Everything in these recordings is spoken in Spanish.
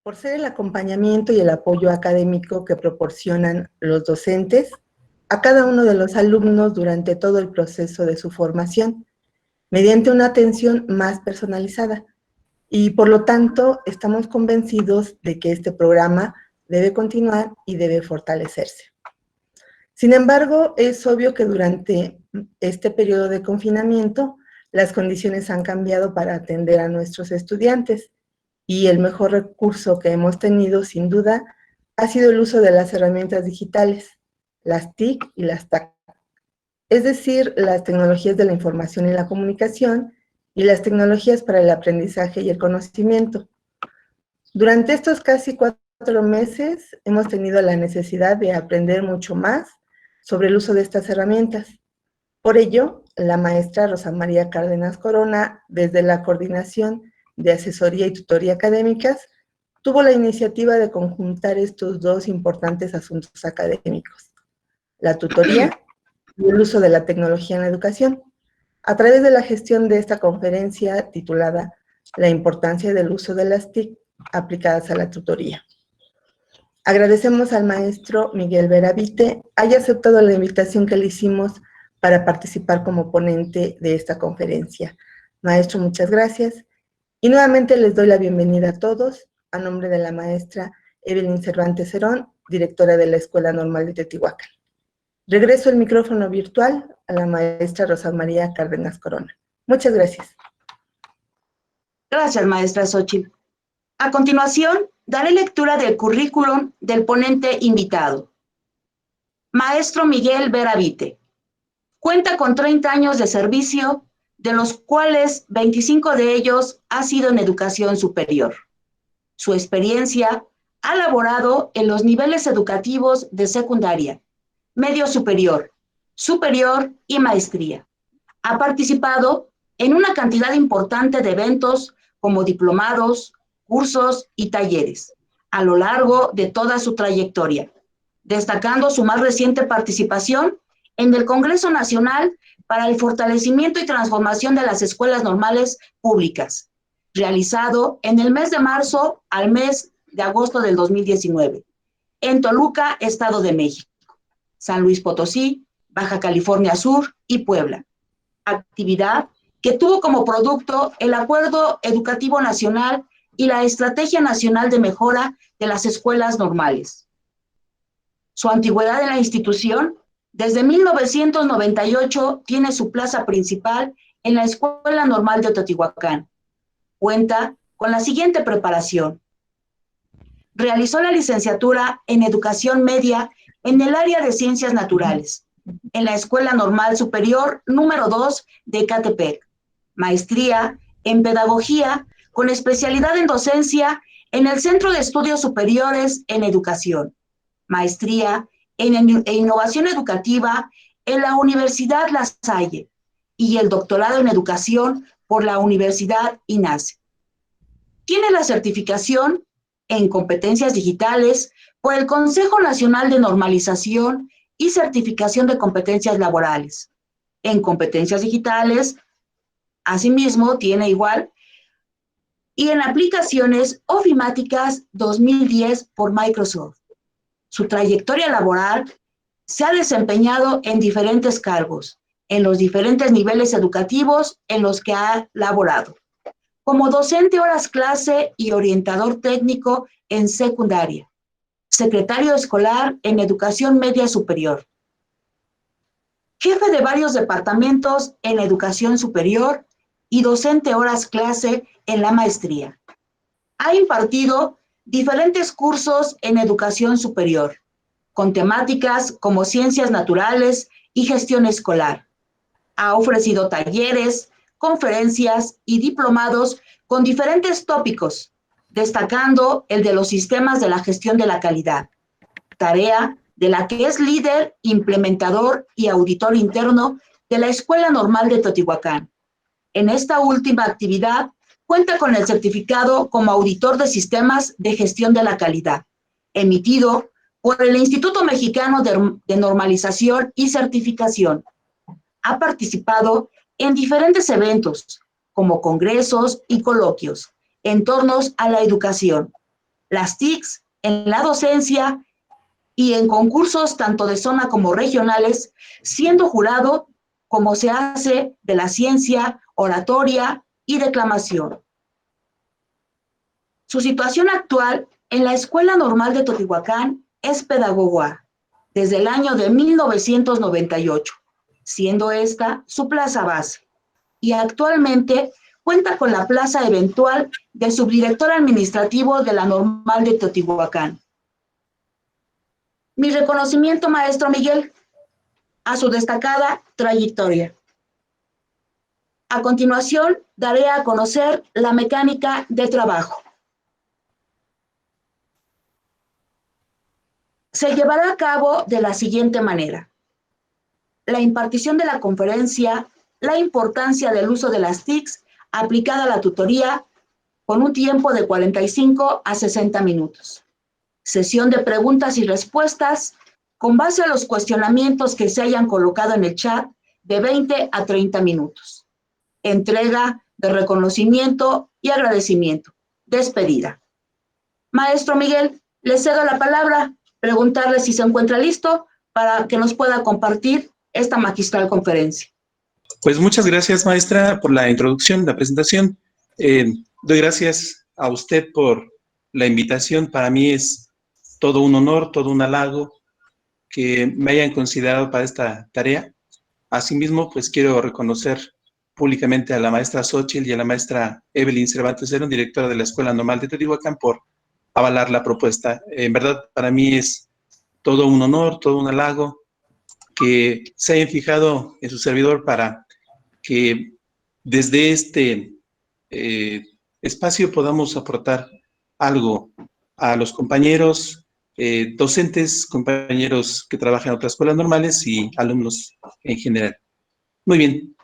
por ser el acompañamiento y el apoyo académico que proporcionan los docentes a cada uno de los alumnos durante todo el proceso de su formación, mediante una atención más personalizada. Y por lo tanto, estamos convencidos de que este programa debe continuar y debe fortalecerse. Sin embargo, es obvio que durante este periodo de confinamiento, las condiciones han cambiado para atender a nuestros estudiantes y el mejor recurso que hemos tenido, sin duda, ha sido el uso de las herramientas digitales, las TIC y las TAC, es decir, las tecnologías de la información y la comunicación y las tecnologías para el aprendizaje y el conocimiento. Durante estos casi 4 meses hemos tenido la necesidad de aprender mucho más sobre el uso de estas herramientas. Por ello, la maestra Rosa María Cárdenas Corona, desde la Coordinación de Asesoría y Tutoría Académicas, tuvo la iniciativa de conjuntar estos dos importantes asuntos académicos, la tutoría y el uso de la tecnología en la educación, a través de la gestión de esta conferencia titulada La importancia del uso de las TIC aplicadas a la tutoría. Agradecemos al maestro Miguel Beravite haya aceptado la invitación que le hicimos para participar como ponente de esta conferencia. Maestro, muchas gracias. Y nuevamente les doy la bienvenida a todos, a nombre de la maestra Evelyn Cervantes Cerón, directora de la Escuela Normal de Teotihuacán. Regreso el micrófono virtual a la maestra Rosa María Cárdenas Corona. Muchas gracias. Gracias, maestra Xochitl. A continuación, daré lectura del currículum del ponente invitado. Maestro Miguel Beravite. Cuenta con 30 años de servicio, de los cuales 25 de ellos ha sido en educación superior. Su experiencia ha laborado en los niveles educativos de secundaria, medio superior, superior y maestría. Ha participado en una cantidad importante de eventos como diplomados, cursos y talleres a lo largo de toda su trayectoria, destacando su más reciente participación en el Congreso Nacional para el Fortalecimiento y Transformación de las Escuelas Normales Públicas, realizado en el mes de marzo al mes de agosto del 2019, en Toluca, Estado de México, San Luis Potosí, Baja California Sur y Puebla. Actividad que tuvo como producto el Acuerdo Educativo Nacional y la Estrategia Nacional de Mejora de las Escuelas Normales. Su antigüedad en la institución, desde 1998, tiene su plaza principal en la Escuela Normal de Teotihuacán. Cuenta con la siguiente preparación. Realizó la licenciatura en Educación Media en el área de Ciencias Naturales, en la Escuela Normal Superior número 2 de Ecatepec. Maestría en Pedagogía con especialidad en Docencia en el Centro de Estudios Superiores en Educación. Maestría en Innovación Educativa en la Universidad La Salle y el doctorado en Educación por la Universidad INACE. Tiene la certificación en Competencias Digitales por el Consejo Nacional de Normalización y Certificación de Competencias Laborales. En Competencias Digitales, asimismo, tiene igual, y en Aplicaciones Ofimáticas 2010 por Microsoft. Su trayectoria laboral se ha desempeñado en diferentes cargos, en los diferentes niveles educativos en los que ha laborado, como docente horas clase y orientador técnico en secundaria, secretario escolar en educación media superior, jefe de varios departamentos en educación superior y docente horas clase en la maestría. Ha impartido diferentes cursos en educación superior, con temáticas como ciencias naturales y gestión escolar. Ha ofrecido talleres, conferencias y diplomados con diferentes tópicos, destacando el de los sistemas de la gestión de la calidad, tarea de la que es líder, implementador y auditor interno de la Escuela Normal de Teotihuacán. En esta última actividad, cuenta con el certificado como auditor de sistemas de gestión de la calidad, emitido por el Instituto Mexicano de Normalización y Certificación. Ha participado en diferentes eventos, como congresos y coloquios, en torno a la educación. las TICs en la docencia y en concursos tanto de zona como regionales, siendo jurado como se hace de la ciencia, oratoria y declamación. Su situación actual en la Escuela Normal de Teotihuacán es pedagoga desde el año de 1998, siendo esta su plaza base, y actualmente cuenta con la plaza eventual de subdirector administrativo de la Normal de Teotihuacán. Mi reconocimiento, maestro Miguel, a su destacada trayectoria. A continuación, daré a conocer la mecánica de trabajo. Se llevará a cabo de la siguiente manera: la impartición de la conferencia, la importancia del uso de las TICs aplicada a la tutoría con un tiempo de 45 a 60 minutos. Sesión de preguntas y respuestas con base a los cuestionamientos que se hayan colocado en el chat de 20 a 30 minutos. Entrega de reconocimiento y agradecimiento. Despedida. Maestro Miguel, le cedo la palabra, preguntarle si se encuentra listo para que nos pueda compartir esta magistral conferencia. Pues muchas gracias, maestra, por la introducción, la presentación. Doy gracias a usted por la invitación. Para mí es todo un honor, todo un halago que me hayan considerado para esta tarea. Asimismo, pues quiero reconocer públicamente a la maestra Xochitl y a la maestra Evelyn Cervantes, directora de la Escuela Normal de Teotihuacán, por avalar la propuesta. En verdad, para mí es todo un honor, todo un halago que se hayan fijado en su servidor para que desde este espacio podamos aportar algo a los compañeros docentes, compañeros que trabajan en otras escuelas normales y alumnos en general. Muy bien.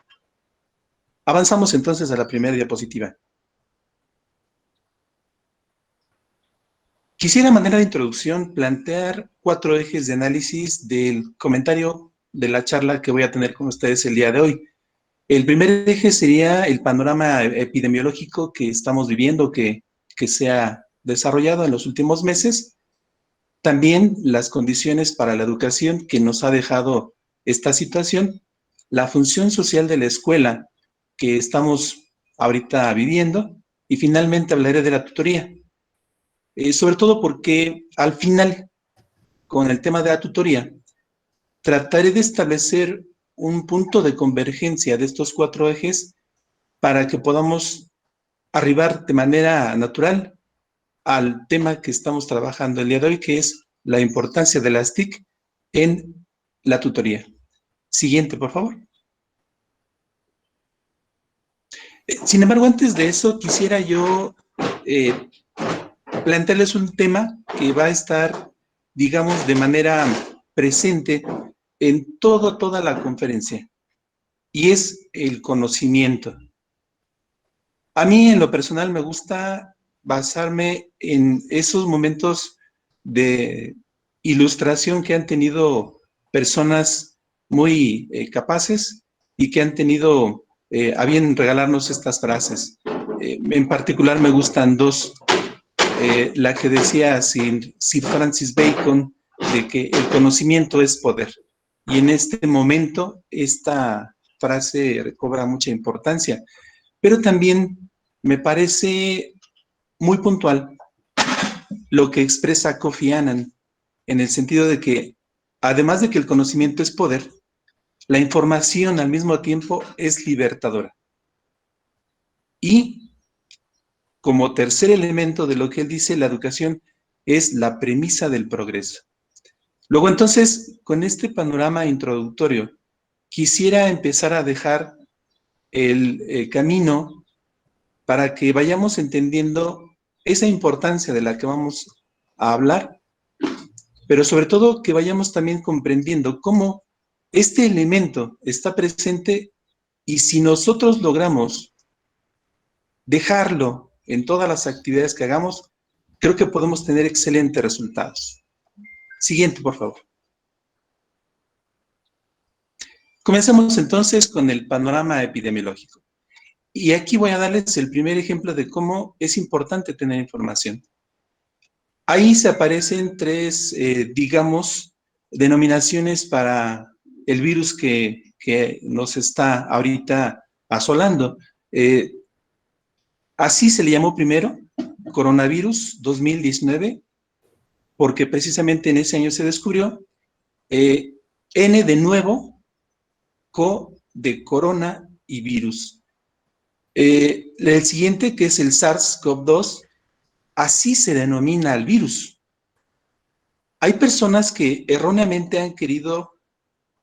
Avanzamos entonces a la primera diapositiva. Quisiera, a manera de introducción, plantear 4 ejes de análisis del comentario de la charla que voy a tener con ustedes el día de hoy. El primer eje sería el panorama epidemiológico que estamos viviendo, que se ha desarrollado en los últimos meses. También las condiciones para la educación que nos ha dejado esta situación, la función social de la escuela que estamos ahorita viviendo, y finalmente hablaré de la tutoría. Sobre todo porque al final, con el tema de la tutoría, trataré de establecer un punto de convergencia de estos 4 ejes para que podamos arribar de manera natural al tema que estamos trabajando el día de hoy, que es la importancia de las TIC en la tutoría. Siguiente, por favor. Sin embargo, antes de eso, quisiera yo plantearles un tema que va a estar, digamos, de manera presente en toda la conferencia, y es el conocimiento. A mí, en lo personal, me gusta basarme en esos momentos de ilustración que han tenido personas muy capaces y que han tenido a bien regalarnos estas frases. En particular me gustan 2. La que decía Sir Francis Bacon, de que el conocimiento es poder. Y en este momento esta frase recobra mucha importancia. Pero también me parece muy puntual lo que expresa Kofi Annan, en el sentido de que, además de que el conocimiento es poder, la información al mismo tiempo es libertadora. Y como tercer elemento de lo que él dice, la educación es la premisa del progreso. Luego, entonces, con este panorama introductorio, quisiera empezar a dejar el camino para que vayamos entendiendo esa importancia de la que vamos a hablar, pero sobre todo que vayamos también comprendiendo cómo este elemento está presente, y si nosotros logramos dejarlo en todas las actividades que hagamos, creo que podemos tener excelentes resultados. Siguiente, por favor. Comencemos entonces con el panorama epidemiológico. Y aquí voy a darles el primer ejemplo de cómo es importante tener información. Ahí se aparecen tres, digamos, denominaciones para el virus que nos está ahorita asolando. Así se le llamó primero, coronavirus 2019, porque precisamente en ese año se descubrió. N de nuevo, CO de corona y virus. El siguiente, que es el SARS-CoV-2, así se denomina al virus. Hay personas que erróneamente han querido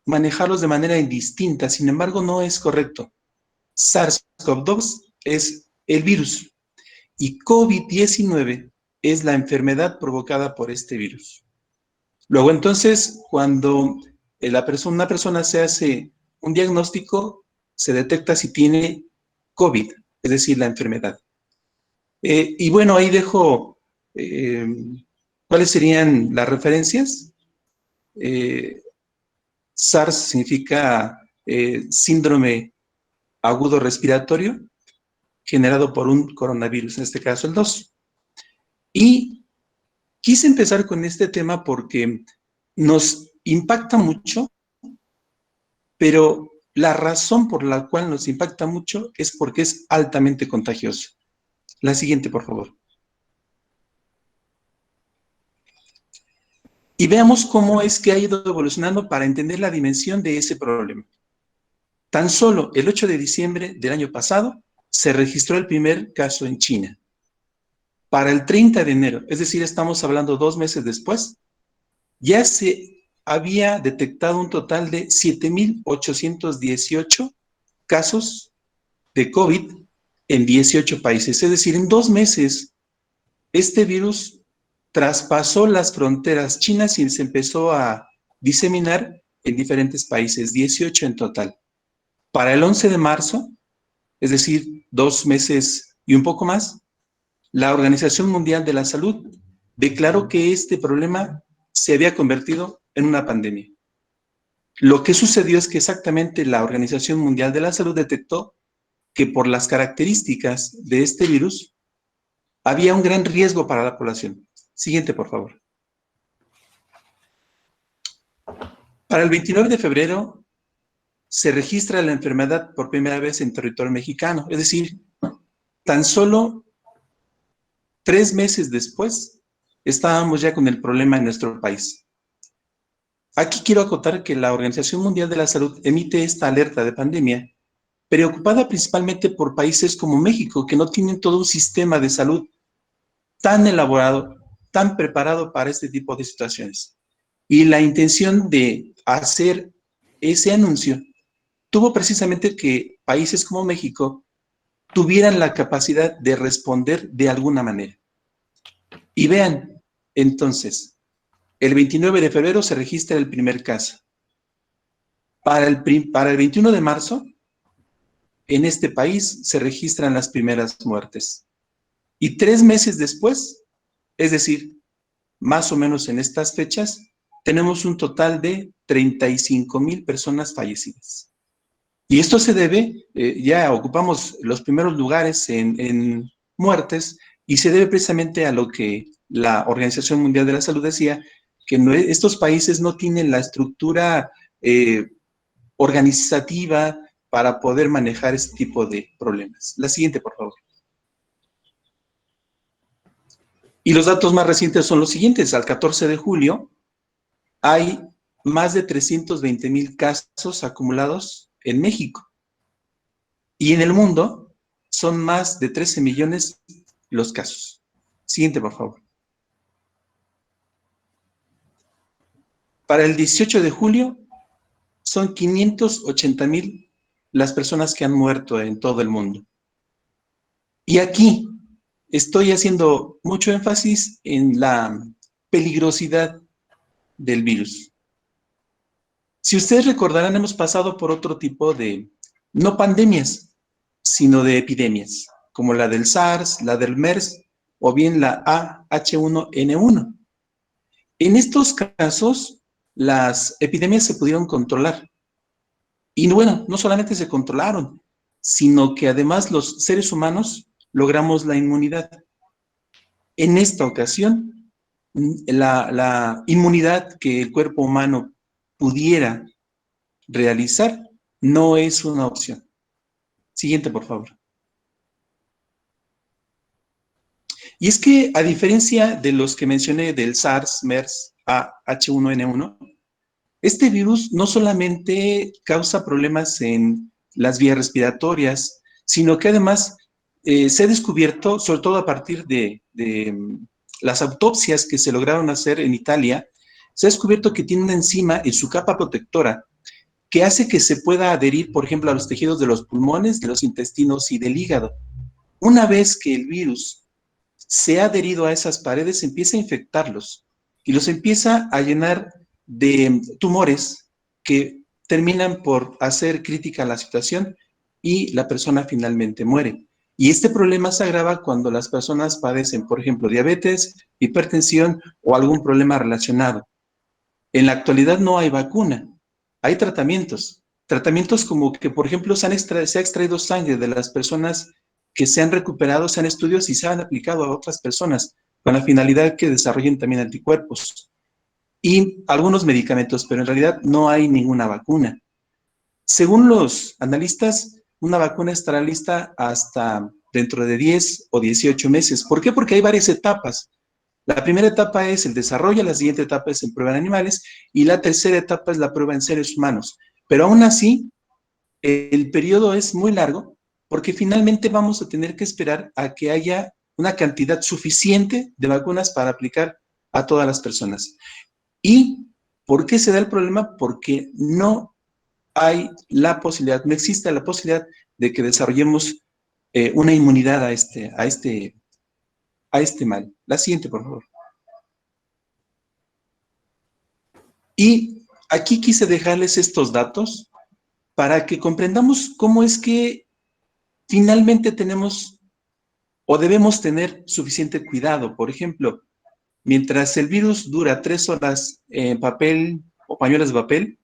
manejarlos de manera indistinta, sin embargo no es correcto. SARS-CoV-2 es el virus y COVID-19 es la enfermedad provocada por este virus. Luego entonces, cuando una persona se hace un diagnóstico, se detecta si tiene COVID, es decir, la enfermedad. Y bueno, ahí dejo cuáles serían las referencias. SARS significa síndrome agudo respiratorio generado por un coronavirus, en este caso el 2. Y quise empezar con este tema porque nos impacta mucho, pero la razón por la cual nos impacta mucho es porque es altamente contagioso. La siguiente, por favor. Y veamos cómo es que ha ido evolucionando para entender la dimensión de ese problema. Tan solo el 8 de diciembre del año pasado se registró el primer caso en China. Para el 30 de enero, es decir, estamos hablando 2 meses después, ya se había detectado un total de 7,818 casos de COVID en 18 países. Es decir, en 2 meses, este virus traspasó las fronteras chinas y se empezó a diseminar en diferentes países, 18 en total. Para el 11 de marzo, es decir, 2 meses y un poco más, la Organización Mundial de la Salud declaró que este problema se había convertido en una pandemia. Lo que sucedió es que exactamente la Organización Mundial de la Salud detectó que por las características de este virus había un gran riesgo para la población. Siguiente, por favor. Para el 29 de febrero se registra la enfermedad por primera vez en territorio mexicano, es decir, tan solo 3 meses después estábamos ya con el problema en nuestro país. Aquí quiero acotar que la Organización Mundial de la Salud emite esta alerta de pandemia, preocupada principalmente por países como México, que no tienen todo un sistema de salud tan elaborado, tan preparado para este tipo de situaciones. Y la intención de hacer ese anuncio tuvo precisamente que países como México tuvieran la capacidad de responder de alguna manera. Y vean, entonces, el 29 de febrero se registra el primer caso. Para el 21 de marzo, en este país se registran las primeras muertes. Y 3 meses después, es decir, más o menos en estas fechas, tenemos un total de 35,000 personas fallecidas. Y esto se debe, ya ocupamos los primeros lugares en muertes, y se debe precisamente a lo que la Organización Mundial de la Salud decía, que estos países no tienen la estructura organizativa para poder manejar este tipo de problemas. La siguiente, por favor. Y los datos más recientes son los siguientes. Al 14 de julio hay más de 320,000 casos acumulados en México. Y en el mundo son más de 13 millones los casos. Siguiente, por favor. Para el 18 de julio son 580,000 las personas que han muerto en todo el mundo. Y aquí estoy haciendo mucho énfasis en la peligrosidad del virus. Si ustedes recordarán, hemos pasado por otro tipo de, no pandemias, sino de epidemias, como la del SARS, la del MERS, o bien la H1N1. En estos casos, las epidemias se pudieron controlar. Y bueno, no solamente se controlaron, sino que además los seres humanos logramos la inmunidad. En esta ocasión, la inmunidad que el cuerpo humano pudiera realizar no es una opción. Siguiente, por favor. Y es que, a diferencia de los que mencioné del SARS, MERS, H1N1, este virus no solamente causa problemas en las vías respiratorias, sino que además se ha descubierto, sobre todo a partir de las autopsias que se lograron hacer en Italia, se ha descubierto que tiene una enzima en su capa protectora que hace que se pueda adherir, por ejemplo, a los tejidos de los pulmones, de los intestinos y del hígado. Una vez que el virus se ha adherido a esas paredes, empieza a infectarlos y los empieza a llenar de tumores que terminan por hacer crítica la situación y la persona finalmente muere. Y este problema se agrava cuando las personas padecen, por ejemplo, diabetes, hipertensión o algún problema relacionado. En la actualidad no hay vacuna, hay tratamientos. Tratamientos como que, por ejemplo, se ha extraído sangre de las personas que se han recuperado, se han estudios y se han aplicado a otras personas con la finalidad que desarrollen también anticuerpos. Y algunos medicamentos, pero en realidad no hay ninguna vacuna. Según los analistas, una vacuna estará lista hasta dentro de 10 o 18 meses. ¿Por qué? Porque hay varias etapas. La primera etapa es el desarrollo, la siguiente etapa es en prueba en animales y la tercera etapa es la prueba en seres humanos. Pero aún así, el periodo es muy largo porque finalmente vamos a tener que esperar a que haya una cantidad suficiente de vacunas para aplicar a todas las personas. ¿Y por qué se da el problema? Porque no hay la posibilidad, no existe la posibilidad de que desarrollemos una inmunidad a este mal. La siguiente, por favor. Y aquí quise dejarles estos datos para que comprendamos cómo es que finalmente tenemos o debemos tener suficiente cuidado. Por ejemplo, mientras el virus dura 3 horas en papel o pañuelos de papel,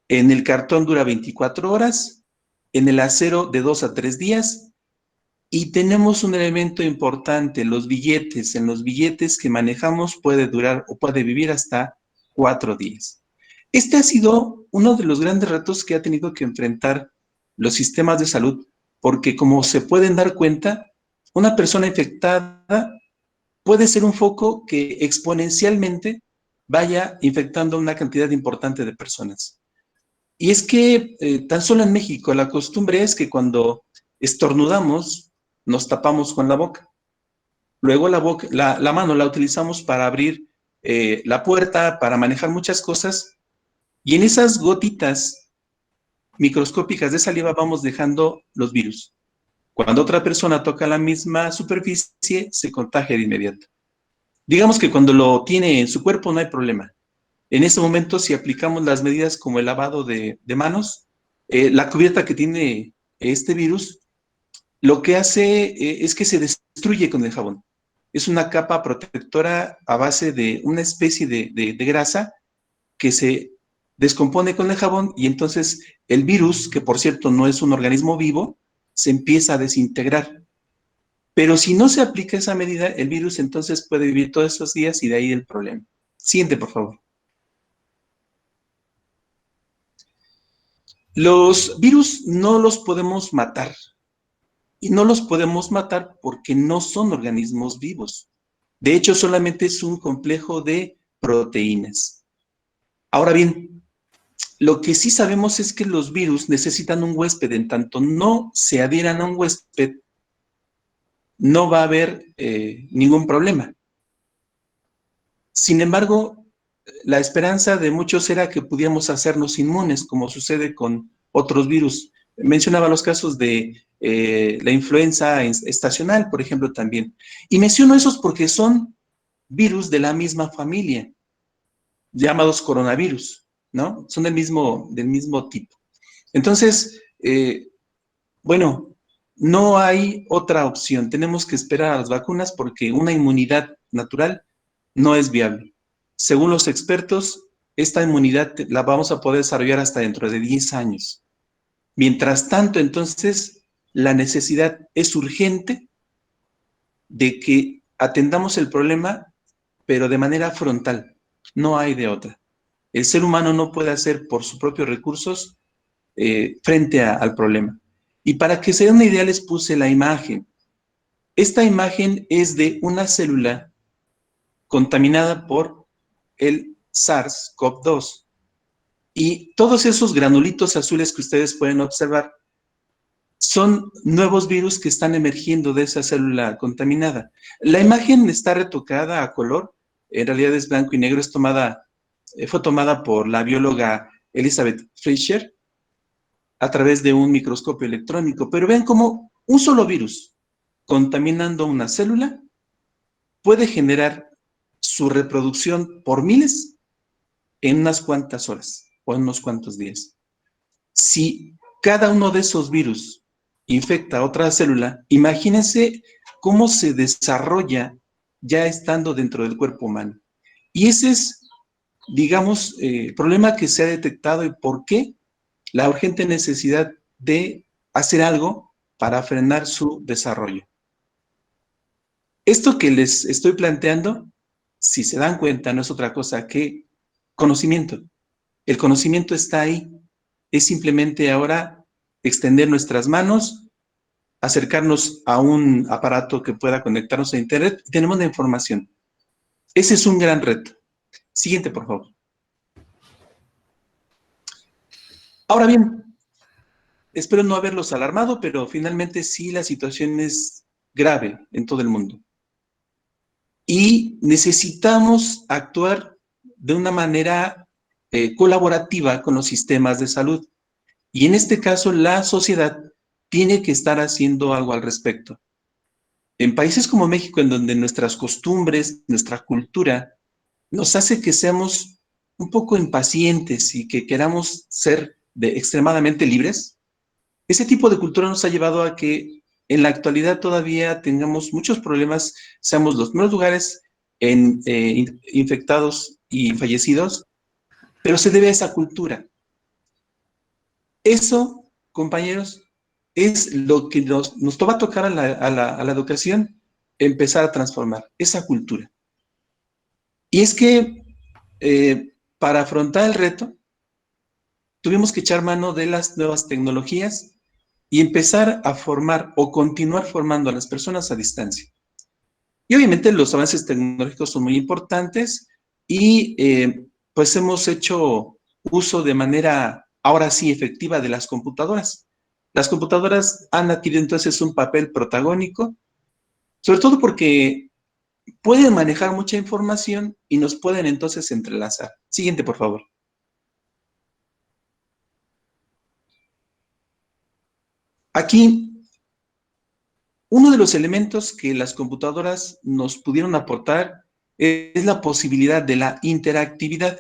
en el cartón dura 24 horas, en el acero de 2 a 3 días, y tenemos un elemento importante, los billetes. En los billetes que manejamos puede durar o puede vivir hasta 4 días. Este ha sido uno de los grandes retos que ha tenido que enfrentar los sistemas de salud, porque como se pueden dar cuenta, una persona infectada puede ser un foco que exponencialmente vaya infectando a una cantidad importante de personas. Y es que tan solo en México la costumbre es que cuando estornudamos nos tapamos con la boca. Luego la mano la utilizamos para abrir la puerta, para manejar muchas cosas. Y en esas gotitas microscópicas de saliva vamos dejando los virus. Cuando otra persona toca la misma superficie, se contagia de inmediato. Digamos que cuando lo tiene en su cuerpo no hay problema. En ese momento, si aplicamos las medidas como el lavado de manos, la cubierta que tiene este virus, lo que hace es que se destruye con el jabón. Es una capa protectora a base de una especie de grasa que se descompone con el jabón y entonces el virus, que por cierto no es un organismo vivo, se empieza a desintegrar. Pero si no se aplica esa medida, el virus entonces puede vivir todos esos días y de ahí el problema. Siguiente, por favor. Los virus no los podemos matar. Y no los podemos matar porque no son organismos vivos. De hecho, solamente es un complejo de proteínas. Ahora bien, lo que sí sabemos es que los virus necesitan un huésped. En tanto no se adhieran a un huésped, no va a haber ningún problema. Sin embargo, la esperanza de muchos era que pudiéramos hacernos inmunes, como sucede con otros virus. Mencionaba los casos de la influenza estacional, por ejemplo, también. Y menciono esos porque son virus de la misma familia, llamados coronavirus, ¿no? Son del mismo tipo. Entonces, bueno, no hay otra opción. Tenemos que esperar a las vacunas porque una inmunidad natural no es viable. Según los expertos, esta inmunidad la vamos a poder desarrollar hasta dentro de 10 años. Mientras tanto, entonces, la necesidad es urgente de que atendamos el problema pero de manera frontal. No hay de otra. El ser humano no puede hacer por sus propios recursos frente al problema. Y para que se den una idea les puse la imagen. Esta imagen es de una célula contaminada por el SARS-CoV-2. Y todos esos granulitos azules que ustedes pueden observar son nuevos virus que están emergiendo de esa célula contaminada. La imagen está retocada a color, en realidad es blanco y negro, fue tomada por la bióloga Elizabeth Fleischer a través de un microscopio electrónico, pero ven cómo un solo virus contaminando una célula puede generar su reproducción por miles en unas cuantas horas o en unos cuantos días. Si cada uno de esos virus infecta a otra célula, imagínense cómo se desarrolla ya estando dentro del cuerpo humano. Y ese es, digamos, el problema que se ha detectado y por qué la urgente necesidad de hacer algo para frenar su desarrollo. Esto que les estoy planteando, si se dan cuenta, no es otra cosa que conocimiento. El conocimiento está ahí. Es simplemente ahora extender nuestras manos, acercarnos a un aparato que pueda conectarnos a Internet y tenemos la información. Ese es un gran reto. Siguiente, por favor. Ahora bien, espero no haberlos alarmado, pero finalmente sí la situación es grave en todo el mundo. Y necesitamos actuar de una manera colaborativa con los sistemas de salud. Y en este caso, la sociedad tiene que estar haciendo algo al respecto. En países como México, en donde nuestras costumbres, nuestra cultura, nos hace que seamos un poco impacientes y que queramos ser extremadamente libres, ese tipo de cultura nos ha llevado a que en la actualidad todavía tengamos muchos problemas, seamos los primeros lugares en infectados y fallecidos, pero se debe a esa cultura. Eso, compañeros, es lo que nos va a tocar a la educación, empezar a transformar esa cultura. Y es que para afrontar el reto, tuvimos que echar mano de las nuevas tecnologías y empezar a formar o continuar formando a las personas a distancia. Y obviamente los avances tecnológicos son muy importantes y pues hemos hecho uso de manera ahora sí efectiva de las computadoras. Las computadoras han adquirido entonces un papel protagónico, sobre todo porque pueden manejar mucha información y nos pueden entonces entrelazar. Siguiente, por favor. Aquí, uno de los elementos que las computadoras nos pudieron aportar es la posibilidad de la interactividad.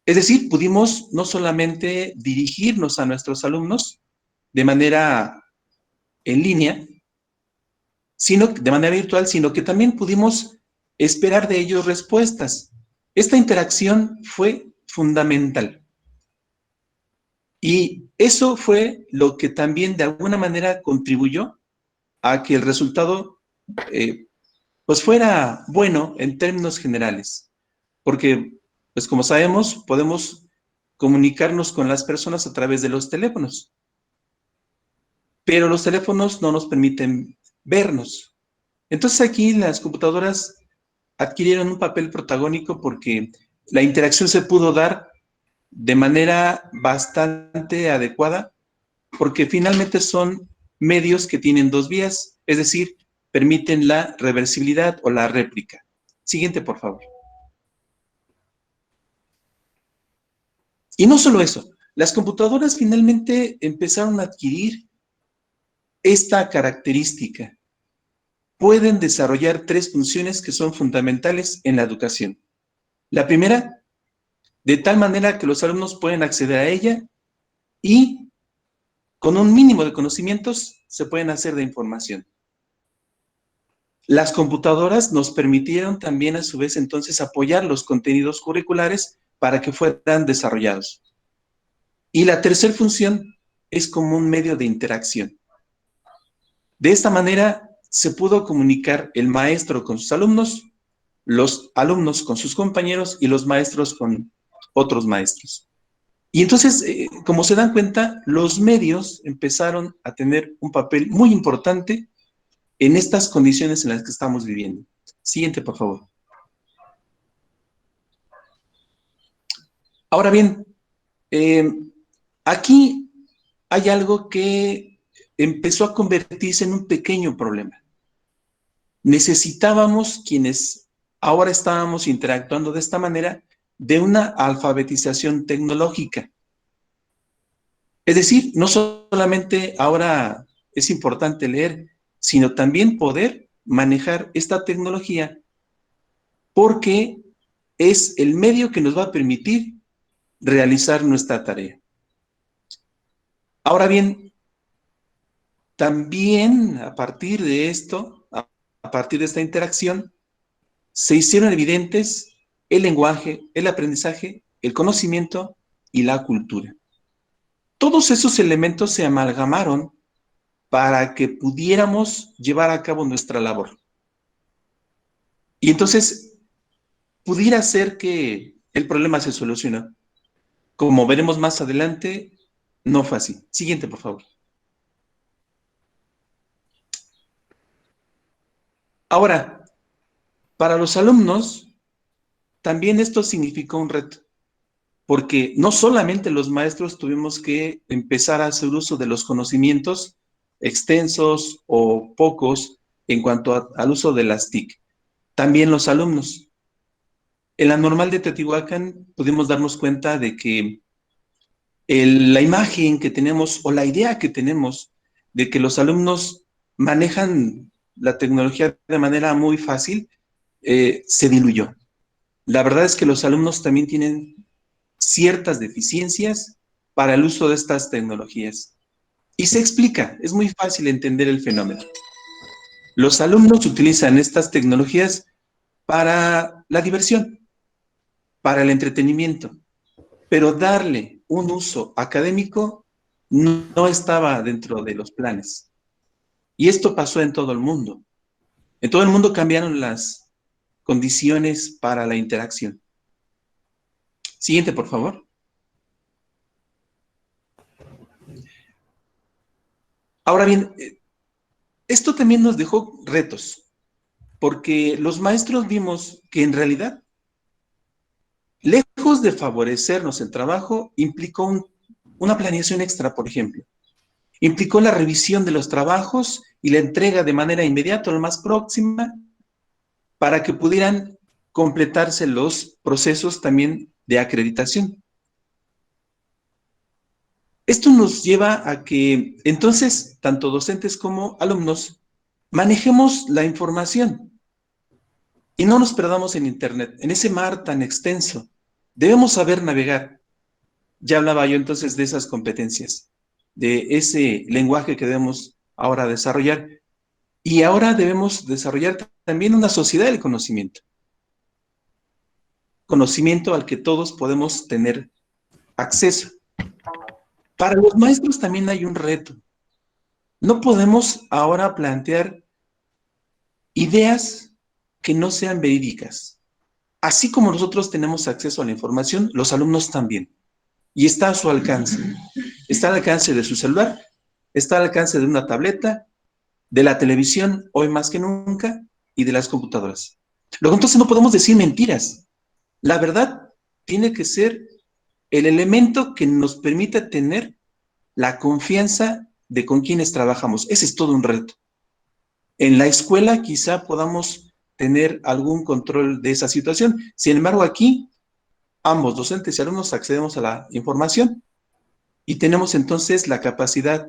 Es decir, pudimos no solamente dirigirnos a nuestros alumnos de manera en línea, sino de manera virtual, sino que también pudimos esperar de ellos respuestas. Esta interacción fue fundamental. Y eso fue lo que también de alguna manera contribuyó a que el resultado pues fuera bueno en términos generales. Porque, pues como sabemos, podemos comunicarnos con las personas a través de los teléfonos. Pero los teléfonos no nos permiten vernos. Entonces aquí las computadoras adquirieron un papel protagónico porque la interacción se pudo dar de manera bastante adecuada, porque finalmente son medios que tienen dos vías, es decir, permiten la reversibilidad o la réplica. Siguiente, por favor. Y no solo eso, las computadoras finalmente empezaron a adquirir esta característica. Pueden desarrollar tres funciones que son fundamentales en la educación. La primera, de tal manera que los alumnos pueden acceder a ella y con un mínimo de conocimientos se pueden hacer de información. Las computadoras nos permitieron también a su vez entonces apoyar los contenidos curriculares para que fueran desarrollados. Y la tercera función es como un medio de interacción. De esta manera se pudo comunicar el maestro con sus alumnos los alumnos con sus compañeros y los maestros con otros maestros. Y entonces, como se dan cuenta, los medios empezaron a tener un papel muy importante en estas condiciones en las que estamos viviendo. Siguiente, por favor. Ahora bien, aquí hay algo que empezó a convertirse en un pequeño problema. Necesitábamos, quienes ahora estábamos interactuando de esta manera, de una alfabetización tecnológica. Es decir, no solamente ahora es importante leer, sino también poder manejar esta tecnología, porque es el medio que nos va a permitir realizar nuestra tarea. Ahora bien, también a partir de esto, a partir de esta interacción, se hicieron evidentes el lenguaje, el aprendizaje, el conocimiento y la cultura. Todos esos elementos se amalgamaron para que pudiéramos llevar a cabo nuestra labor. Y entonces, pudiera ser que el problema se solucionó. Como veremos más adelante, no fue así. Siguiente, por favor. Ahora, para los alumnos, también esto significó un reto, porque no solamente los maestros tuvimos que empezar a hacer uso de los conocimientos extensos o pocos en cuanto al uso de las TIC, también los alumnos. En la normal de Teotihuacán pudimos darnos cuenta de que la imagen que tenemos o la idea que tenemos de que los alumnos manejan la tecnología de manera muy fácil, se diluyó. La verdad es que los alumnos también tienen ciertas deficiencias para el uso de estas tecnologías. Y se explica, es muy fácil entender el fenómeno. Los alumnos utilizan estas tecnologías para la diversión, para el entretenimiento, pero darle un uso académico no estaba dentro de los planes. Y esto pasó en todo el mundo. En todo el mundo cambiaron las condiciones para la interacción. Siguiente, por favor. Ahora bien, esto también nos dejó retos, porque los maestros vimos que en realidad, lejos de favorecernos el trabajo, implicó una planeación extra, por ejemplo. Implicó la revisión de los trabajos y la entrega de manera inmediata o la más próxima para que pudieran completarse los procesos también de acreditación. Esto nos lleva a que entonces tanto docentes como alumnos manejemos la información y no nos perdamos en Internet, en ese mar tan extenso. Debemos saber navegar. Ya hablaba yo entonces de esas competencias, de ese lenguaje que debemos ahora desarrollar. Y ahora debemos desarrollar también una sociedad del conocimiento. Conocimiento al que todos podemos tener acceso. Para los maestros también hay un reto. No podemos ahora plantear ideas que no sean verídicas. Así como nosotros tenemos acceso a la información, los alumnos también. Y está a su alcance. Está al alcance de su celular, está al alcance de una tableta, de la televisión, hoy más que nunca, y de las computadoras. Luego, entonces no podemos decir mentiras. La verdad tiene que ser el elemento que nos permita tener la confianza de con quienes trabajamos. Ese es todo un reto. En la escuela quizá podamos tener algún control de esa situación. Sin embargo, aquí ambos, docentes y alumnos, accedemos a la información y tenemos entonces la capacidad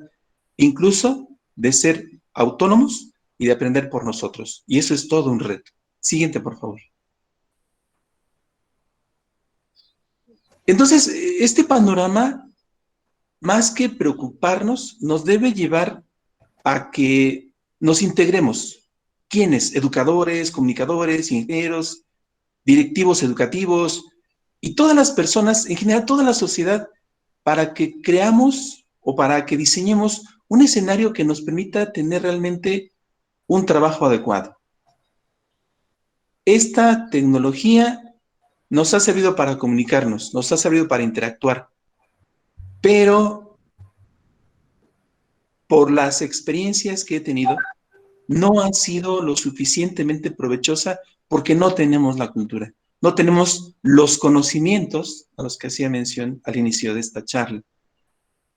incluso de ser autónomos y de aprender por nosotros. Y eso es todo un reto. Siguiente, por favor. Entonces, este panorama, más que preocuparnos, nos debe llevar a que nos integremos. ¿Quiénes? Educadores, comunicadores, ingenieros, directivos educativos y todas las personas, en general toda la sociedad, para que creamos o para que diseñemos un escenario que nos permita tener realmente un trabajo adecuado. esta tecnología nos ha servido para comunicarnos, nos ha servido para interactuar, pero por las experiencias que he tenido, no ha sido lo suficientemente provechosa porque no tenemos la cultura, no tenemos los conocimientos a los que hacía mención al inicio de esta charla.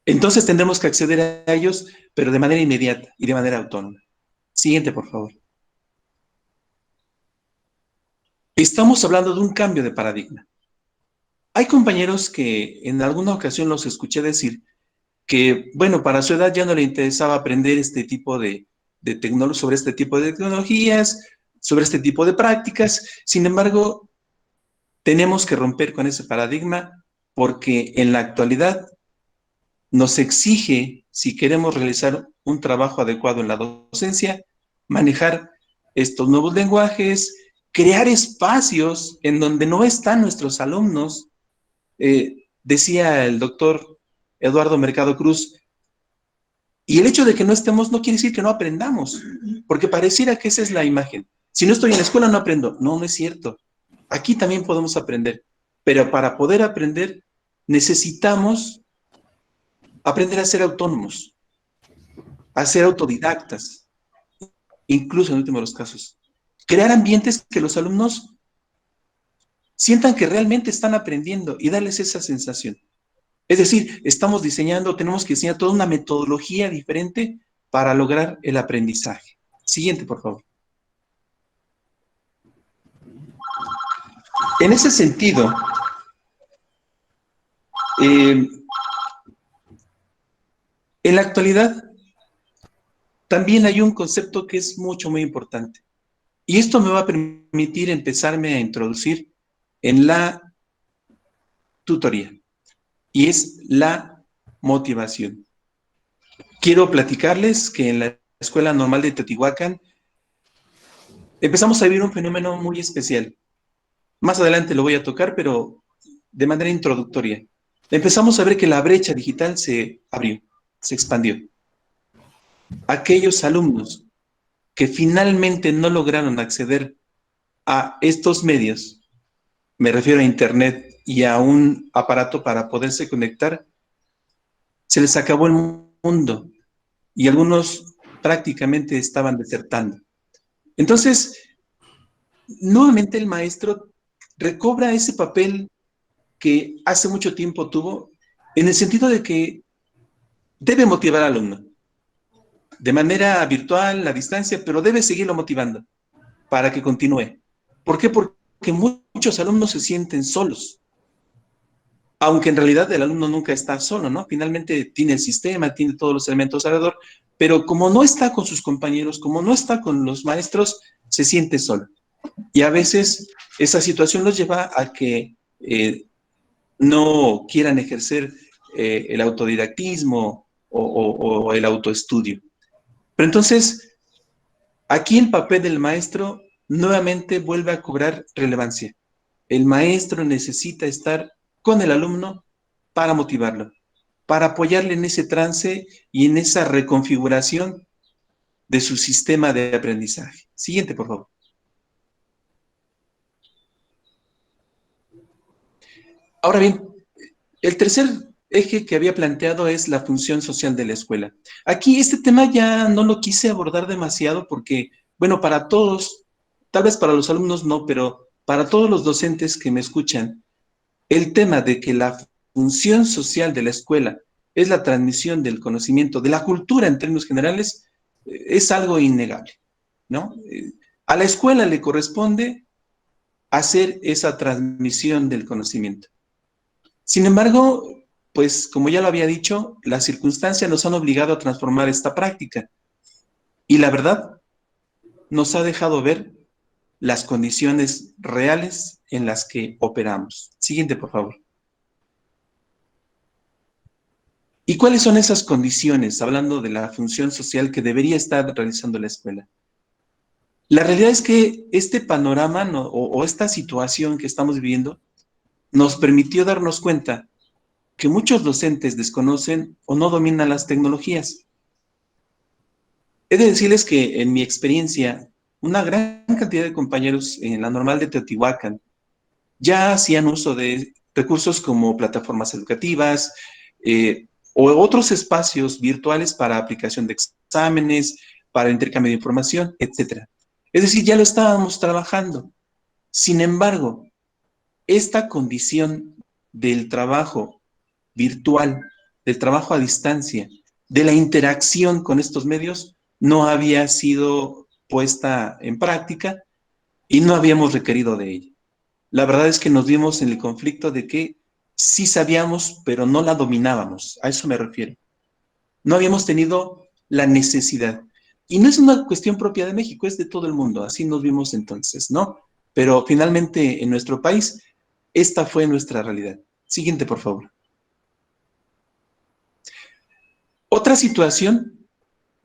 Entonces tendremos que acceder a ellos, pero de manera inmediata y de manera autónoma. Siguiente, por favor. Estamos hablando de un cambio de paradigma. Hay compañeros que en alguna ocasión los escuché decir que, bueno, para su edad ya no le interesaba aprender este tipo sobre este tipo de tecnologías, sobre este tipo de prácticas. Sin embargo, tenemos que romper con ese paradigma porque en la actualidad nos exige, si queremos realizar un trabajo adecuado en la docencia, manejar estos nuevos lenguajes, crear espacios en donde no están nuestros alumnos. Decía el doctor Eduardo Mercado Cruz, y el hecho de que no estemos no quiere decir que no aprendamos, porque pareciera que esa es la imagen. Si no estoy en la escuela no aprendo. No, no es cierto. Aquí también podemos aprender, pero para poder aprender necesitamos aprender a ser autónomos, a ser autodidactas, incluso en el último de los casos. Crear ambientes que los alumnos sientan que realmente están aprendiendo y darles esa sensación. Es decir, estamos diseñando, tenemos que diseñar toda una metodología diferente para lograr el aprendizaje. Siguiente, por favor. En ese sentido, en la actualidad también hay un concepto que es muy importante. Y esto me va a permitir empezarme a introducir en la tutoría. Y es la motivación. Quiero platicarles que en la Escuela Normal de Teotihuacán empezamos a vivir un fenómeno muy especial. Más adelante lo voy a tocar, pero de manera introductoria. Empezamos a ver que la brecha digital se abrió, se expandió. Aquellos alumnos que finalmente no lograron acceder a estos medios, me refiero a Internet y a un aparato para poderse conectar, se les acabó el mundo y algunos prácticamente estaban desertando. Entonces, nuevamente el maestro recobra ese papel que hace mucho tiempo tuvo, en el sentido de que debe motivar al alumno, de manera virtual, a distancia, pero debe seguirlo motivando para que continúe. ¿Por qué? Porque muchos alumnos se sienten solos, aunque en realidad el alumno nunca está solo, ¿no? Finalmente tiene el sistema, tiene todos los elementos alrededor, pero como no está con sus compañeros, como no está con los maestros, se siente solo. Y a veces esa situación los lleva a que no quieran ejercer el autodidactismo o el autoestudio. Pero entonces, aquí el papel del maestro nuevamente vuelve a cobrar relevancia. El maestro necesita estar con el alumno para motivarlo, para apoyarle en ese trance y en esa reconfiguración de su sistema de aprendizaje. Siguiente, por favor. Ahora bien, el tercer eje que había planteado es la función social de la escuela. Aquí este tema ya no lo quise abordar demasiado porque, bueno, para todos, tal vez para los alumnos no, pero para todos los docentes que me escuchan, el tema de que la función social de la escuela es la transmisión del conocimiento, de la cultura en términos generales, es algo innegable, ¿no? A la escuela le corresponde hacer esa transmisión del conocimiento. Sin embargo, pues como ya lo había dicho, las circunstancias nos han obligado a transformar esta práctica. Y la verdad, nos ha dejado ver las condiciones reales en las que operamos. Siguiente, por favor. ¿Y cuáles son esas condiciones, hablando de la función social que debería estar realizando la escuela? La realidad es que este panorama o esta situación que estamos viviendo nos permitió darnos cuenta que muchos docentes desconocen o no dominan las tecnologías. He de decirles que en mi experiencia una gran cantidad de compañeros en la normal de Teotihuacán ya hacían uso de recursos como plataformas educativas o otros espacios virtuales para aplicación de exámenes, para intercambio de información, etc. Es decir, ya lo estábamos trabajando. Sin embargo, esta condición del trabajo virtual, del trabajo a distancia, de la interacción con estos medios, no había sido puesta en práctica y no habíamos requerido de ella. La verdad es que nos vimos en el conflicto de que sí sabíamos, pero no la dominábamos. A eso me refiero. No habíamos tenido la necesidad. Y no es una cuestión propia de México, es de todo el mundo. Así nos vimos entonces, ¿no? Pero finalmente en nuestro país, esta fue nuestra realidad. Siguiente, por favor. Otra situación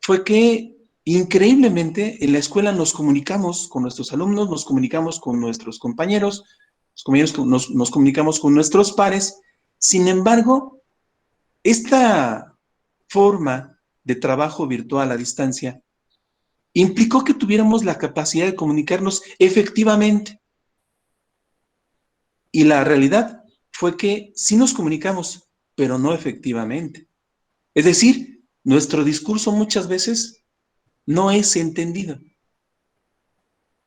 fue que increíblemente en la escuela nos comunicamos con nuestros alumnos, nos comunicamos con nuestros compañeros, nos comunicamos con nuestros pares. Sin embargo, esta forma de trabajo virtual a distancia implicó que tuviéramos la capacidad de comunicarnos efectivamente. Y la realidad fue que sí nos comunicamos, pero no efectivamente. Es decir, nuestro discurso muchas veces no es entendido.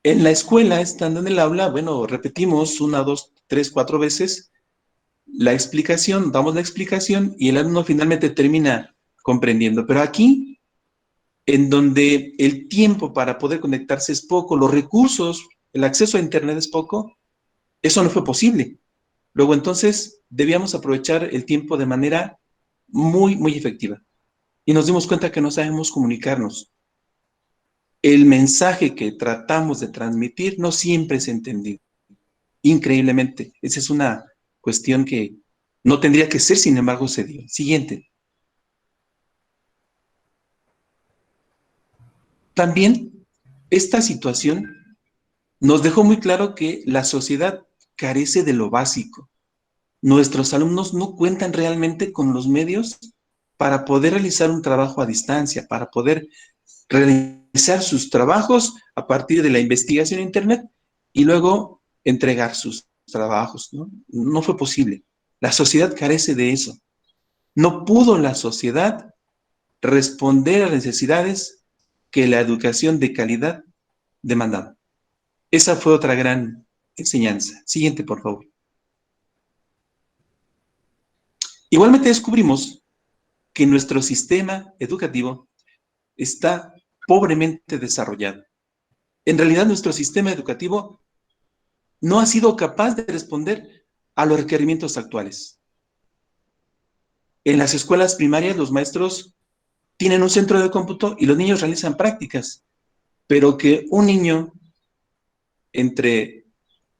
En la escuela, estando en el aula, bueno, repetimos 1, 2, 3, 4 veces la explicación, damos la explicación y el alumno finalmente termina comprendiendo. Pero aquí, en donde el tiempo para poder conectarse es poco, los recursos, el acceso a Internet es poco, eso no fue posible. Luego, entonces, debíamos aprovechar el tiempo de manera muy, muy efectiva. Y nos dimos cuenta que no sabemos comunicarnos. El mensaje que tratamos de transmitir no siempre es entendido. Increíblemente. Esa es una cuestión que no tendría que ser, sin embargo, se dio. Siguiente. También, esta situación nos dejó muy claro que la sociedad carece de lo básico. Nuestros alumnos no cuentan realmente con los medios para poder realizar un trabajo a distancia, para poder realizar sus trabajos a partir de la investigación en Internet y luego entregar sus trabajos, ¿no? No fue posible. La sociedad carece de eso. No pudo la sociedad responder a las necesidades que la educación de calidad demandaba. Esa fue otra gran enseñanza. Siguiente, por favor. Igualmente descubrimos que nuestro sistema educativo está pobremente desarrollado. En realidad, nuestro sistema educativo no ha sido capaz de responder a los requerimientos actuales. En las escuelas primarias, los maestros tienen un centro de cómputo y los niños realizan prácticas, pero que un niño entre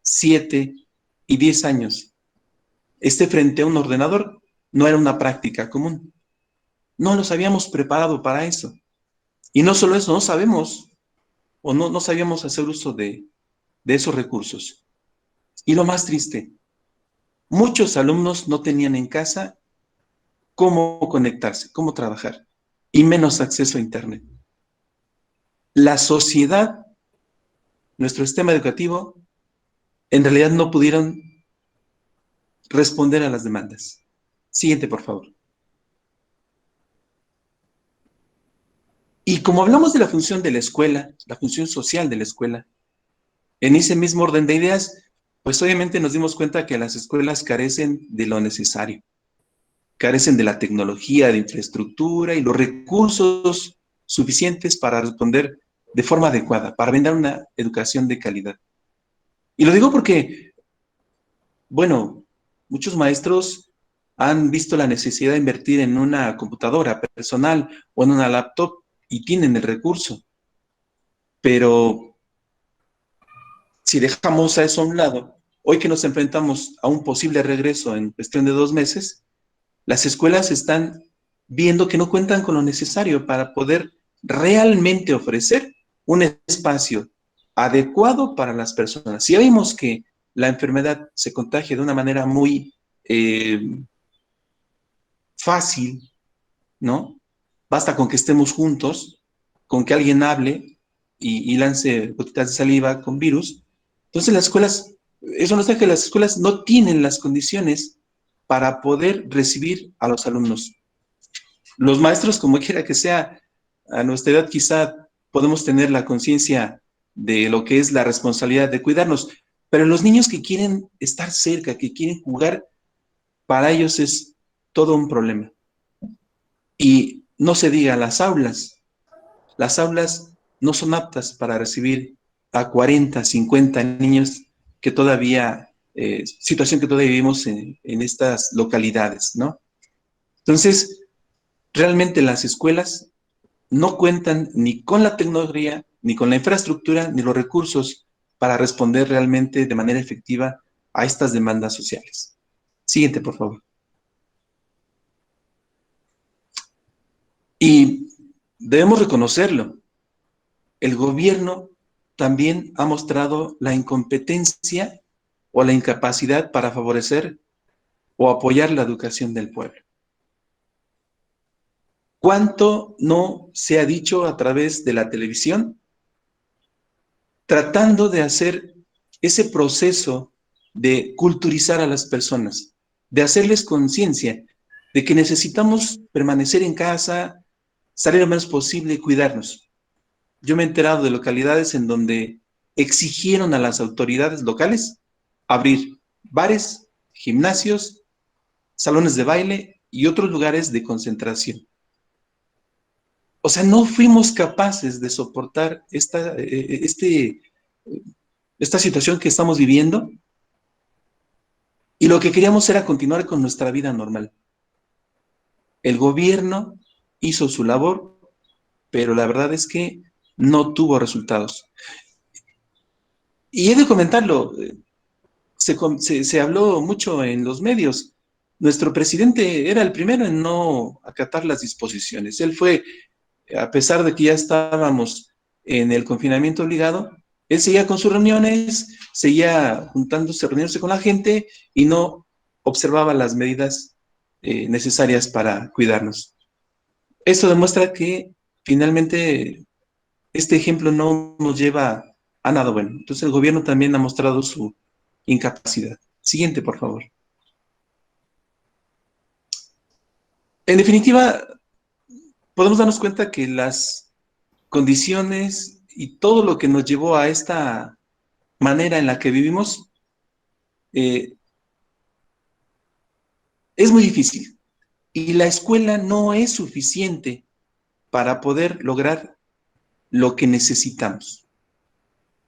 7 y 10 años esté frente a un ordenador no era una práctica común. No nos habíamos preparado para eso. Y no solo eso, no sabemos o no sabíamos hacer uso de esos recursos. Y lo más triste, muchos alumnos no tenían en casa cómo conectarse, cómo trabajar, y menos acceso a Internet. La sociedad, nuestro sistema educativo, en realidad no pudieron responder a las demandas. Siguiente, por favor. Y como hablamos de la función de la escuela, la función social de la escuela, en ese mismo orden de ideas, pues obviamente nos dimos cuenta que las escuelas carecen de lo necesario, carecen de la tecnología, de infraestructura y los recursos suficientes para responder de forma adecuada, para brindar una educación de calidad. Y lo digo porque, bueno, muchos maestros han visto la necesidad de invertir en una computadora personal o en una laptop y tienen el recurso. Pero si dejamos a eso a un lado, hoy que nos enfrentamos a un posible regreso en cuestión de 2 meses, las escuelas están viendo que no cuentan con lo necesario para poder realmente ofrecer un espacio adecuado para las personas. Si vimos que la enfermedad se contagia de una manera muy fácil, ¿no? Basta con que estemos juntos, con que alguien hable y lance gotitas de saliva con virus. Entonces las escuelas, eso nos da que las escuelas no tienen las condiciones para poder recibir a los alumnos. Los maestros, como quiera que sea, a nuestra edad quizá podemos tener la conciencia de lo que es la responsabilidad de cuidarnos, pero los niños que quieren estar cerca, que quieren jugar, para ellos es todo un problema. Y no se diga las aulas no son aptas para recibir a 40, 50 niños que todavía, situación que todavía vivimos en estas localidades, ¿no? Entonces, realmente las escuelas no cuentan ni con la tecnología, ni con la infraestructura, ni los recursos para responder realmente de manera efectiva a estas demandas sociales. Siguiente, por favor. Y debemos reconocerlo. El gobierno también ha mostrado la incompetencia o la incapacidad para favorecer o apoyar la educación del pueblo. ¿Cuánto no se ha dicho a través de la televisión tratando de hacer ese proceso de culturizar a las personas, de hacerles conciencia de que necesitamos permanecer en casa, salir lo menos posible y cuidarnos? Yo me he enterado de localidades en donde exigieron a las autoridades locales abrir bares, gimnasios, salones de baile y otros lugares de concentración. O sea, no fuimos capaces de soportar esta situación que estamos viviendo y lo que queríamos era continuar con nuestra vida normal. El gobierno hizo su labor, pero la verdad es que no tuvo resultados. Y he de comentarlo, se habló mucho en los medios. Nuestro presidente era el primero en no acatar las disposiciones. Él fue, a pesar de que ya estábamos en el confinamiento obligado, él seguía con sus reuniones, seguía juntándose, reuniéndose con la gente y no observaba las medidas necesarias para cuidarnos. Esto demuestra que finalmente este ejemplo no nos lleva a nada bueno. Entonces el gobierno también ha mostrado su incapacidad. Siguiente, por favor. En definitiva, podemos darnos cuenta que las condiciones y todo lo que nos llevó a esta manera en la que vivimos es muy difícil. Y la escuela no es suficiente para poder lograr lo que necesitamos.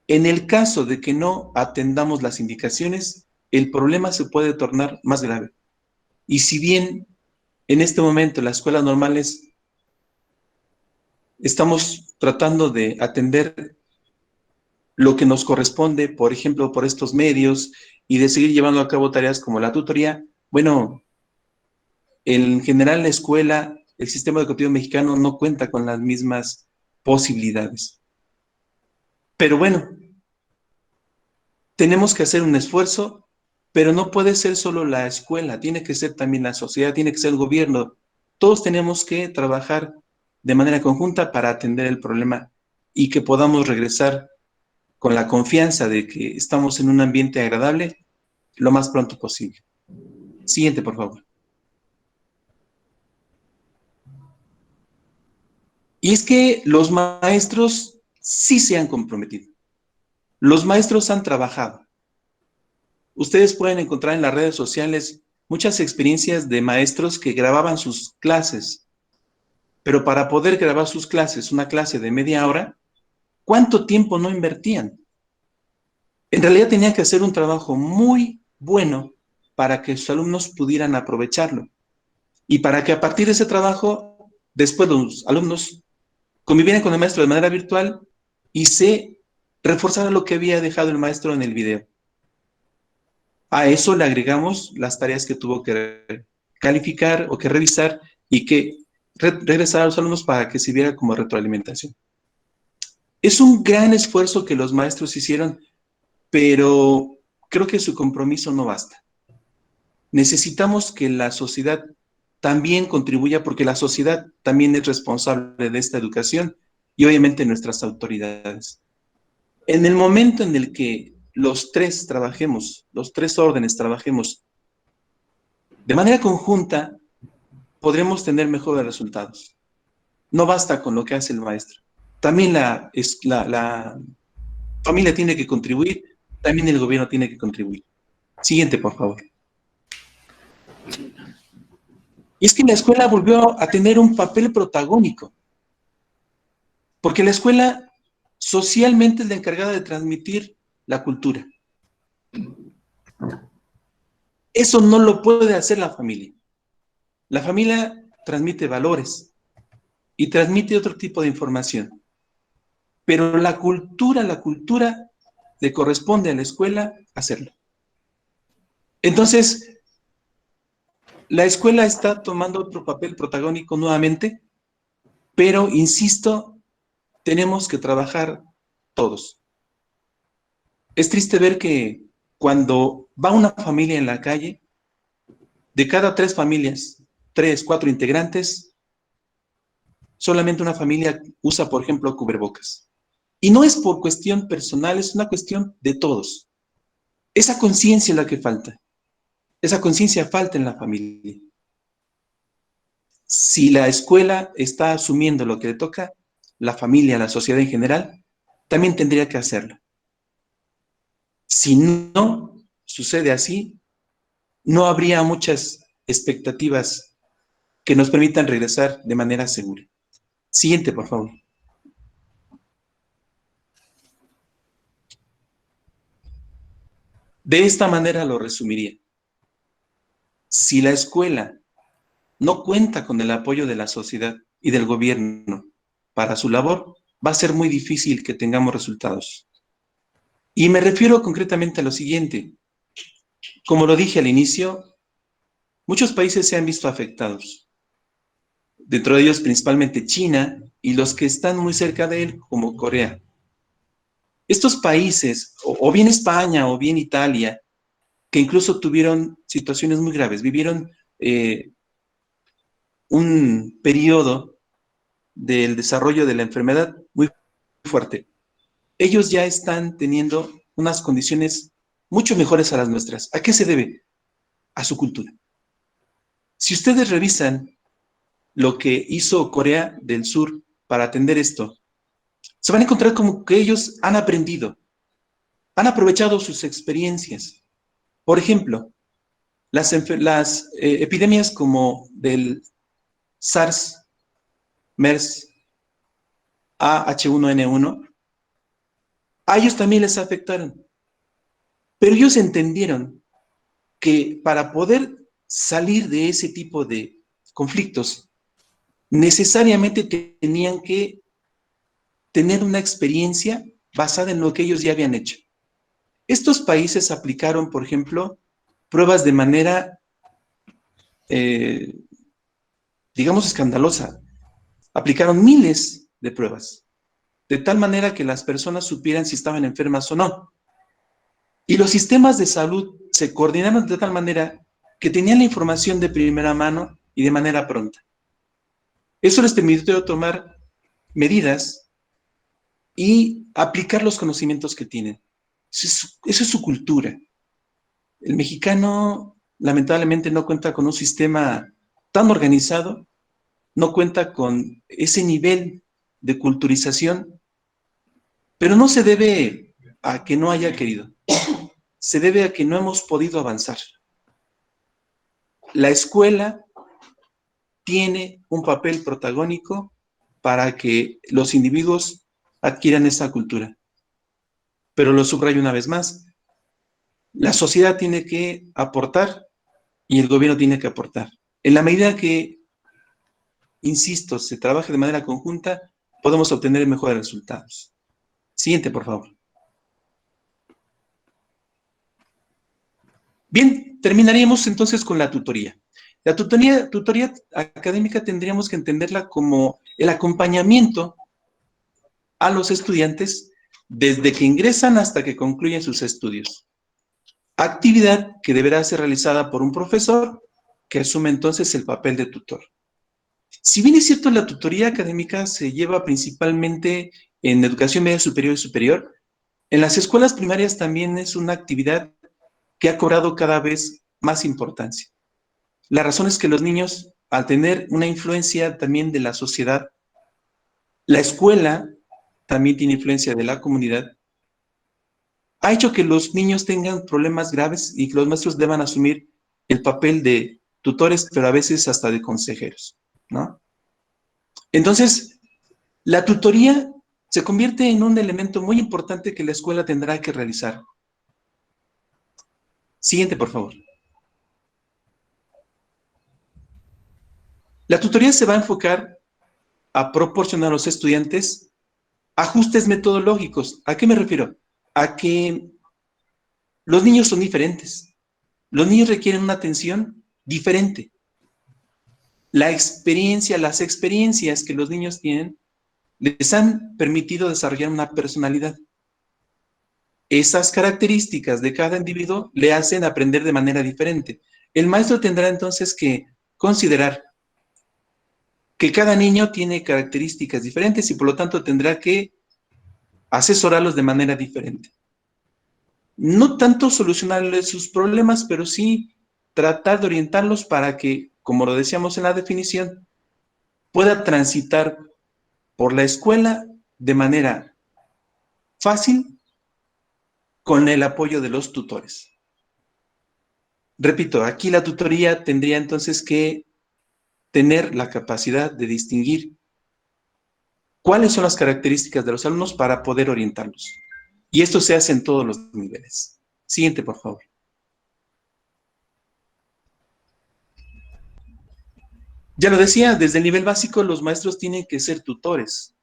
En el caso de que no atendamos las indicaciones, el problema se puede tornar más grave. Y si bien en este momento las escuelas normales estamos tratando de atender lo que nos corresponde, por ejemplo, por estos medios, y de seguir llevando a cabo tareas como la tutoría, bueno, en general la escuela, el sistema educativo mexicano no cuenta con las mismas posibilidades. Pero bueno, tenemos que hacer un esfuerzo, pero no puede ser solo la escuela, tiene que ser también la sociedad, tiene que ser el gobierno. Todos tenemos que trabajar de manera conjunta para atender el problema y que podamos regresar con la confianza de que estamos en un ambiente agradable lo más pronto posible. Siguiente, por favor. Y es que los maestros sí se han comprometido. Los maestros han trabajado. Ustedes pueden encontrar en las redes sociales muchas experiencias de maestros que grababan sus clases, pero para poder grabar sus clases, una clase de media hora, ¿cuánto tiempo no invertían? En realidad tenían que hacer un trabajo muy bueno para que sus alumnos pudieran aprovecharlo y para que a partir de ese trabajo, después los alumnos convivieran con el maestro de manera virtual y se reforzara lo que había dejado el maestro en el video. A eso le agregamos las tareas que tuvo que calificar o que revisar y que regresar a los alumnos para que sirviera como retroalimentación. Es un gran esfuerzo que los maestros hicieron, pero creo que su compromiso no basta. Necesitamos que la sociedad también contribuya, porque la sociedad también es responsable de esta educación y obviamente nuestras autoridades. En el momento en el que los tres órdenes trabajemos de manera conjunta, podremos tener mejores resultados. No basta con lo que hace el maestro. También la familia tiene que contribuir, también el gobierno tiene que contribuir. Siguiente, por favor. Y es que la escuela volvió a tener un papel protagónico, porque la escuela socialmente es la encargada de transmitir la cultura. Eso no lo puede hacer la familia. La familia transmite valores y transmite otro tipo de información. Pero la cultura le corresponde a la escuela hacerlo. Entonces, la escuela está tomando otro papel protagónico nuevamente, pero, insisto, tenemos que trabajar todos. Es triste ver que cuando va una familia en la calle, de cada 3 familias, 3, 4 integrantes, solamente una familia usa, por ejemplo, cubrebocas. Y no es por cuestión personal, es una cuestión de todos. Esa conciencia es la que falta. Esa conciencia falta en la familia. Si la escuela está asumiendo lo que le toca, la familia, la sociedad en general, también tendría que hacerlo. Si no sucede así, no habría muchas expectativas que nos permitan regresar de manera segura. Siguiente, por favor. De esta manera lo resumiría. Si la escuela no cuenta con el apoyo de la sociedad y del gobierno para su labor, va a ser muy difícil que tengamos resultados. Y me refiero concretamente a lo siguiente. Como lo dije al inicio, muchos países se han visto afectados. Dentro de ellos principalmente China y los que están muy cerca de él, como Corea. Estos países, o bien España o bien Italia, que incluso tuvieron situaciones muy graves, vivieron un periodo del desarrollo de la enfermedad muy fuerte. Ellos ya están teniendo unas condiciones mucho mejores a las nuestras. ¿A qué se debe? A su cultura. Si ustedes revisan lo que hizo Corea del Sur para atender esto, se van a encontrar como que ellos han aprendido, han aprovechado sus experiencias. Por ejemplo, las epidemias como del SARS, MERS, H1N1, a ellos también les afectaron. Pero ellos entendieron que para poder salir de ese tipo de conflictos, necesariamente tenían que tener una experiencia basada en lo que ellos ya habían hecho. Estos países aplicaron, por ejemplo, pruebas de manera, digamos, escandalosa. Aplicaron miles de pruebas, de tal manera que las personas supieran si estaban enfermas o no. Y los sistemas de salud se coordinaron de tal manera que tenían la información de primera mano y de manera pronta. Eso les permitió tomar medidas y aplicar los conocimientos que tienen. Eso es su cultura. El mexicano, lamentablemente, no cuenta con un sistema tan organizado, no cuenta con ese nivel de culturización, pero no se debe a que no haya querido, se debe a que no hemos podido avanzar. La escuela tiene un papel protagónico para que los individuos adquieran esa cultura. Pero lo subrayo una vez más, la sociedad tiene que aportar y el gobierno tiene que aportar. En la medida que, insisto, se trabaje de manera conjunta, podemos obtener mejores resultados. Siguiente, por favor. Bien, terminaríamos entonces con la tutoría. La tutoría académica tendríamos que entenderla como el acompañamiento a los estudiantes desde que ingresan hasta que concluyen sus estudios. Actividad que deberá ser realizada por un profesor que asume entonces el papel de tutor. Si bien es cierto, la tutoría académica se lleva principalmente en educación media superior y superior, en las escuelas primarias también es una actividad que ha cobrado cada vez más importancia. La razón es que los niños, al tener una influencia también de la sociedad, la escuela también tiene influencia de la comunidad, ha hecho que los niños tengan problemas graves y que los maestros deban asumir el papel de tutores, pero a veces hasta de consejeros, ¿no? Entonces, la tutoría se convierte en un elemento muy importante que la escuela tendrá que realizar. Siguiente, por favor. La tutoría se va a enfocar a proporcionar a los estudiantes ajustes metodológicos. ¿A qué me refiero? A que los niños son diferentes. Los niños requieren una atención diferente. La experiencia, las experiencias que los niños tienen les han permitido desarrollar una personalidad. Esas características de cada individuo le hacen aprender de manera diferente. El maestro tendrá entonces que considerar que cada niño tiene características diferentes y por lo tanto tendrá que asesorarlos de manera diferente. No tanto solucionarles sus problemas, pero sí tratar de orientarlos para que, como lo decíamos en la definición, pueda transitar por la escuela de manera fácil con el apoyo de los tutores. Repito, aquí la tutoría tendría entonces que tener la capacidad de distinguir cuáles son las características de los alumnos para poder orientarlos. Y esto se hace en todos los niveles. Siguiente, por favor. Ya lo decía, desde el nivel básico los maestros tienen que ser tutores,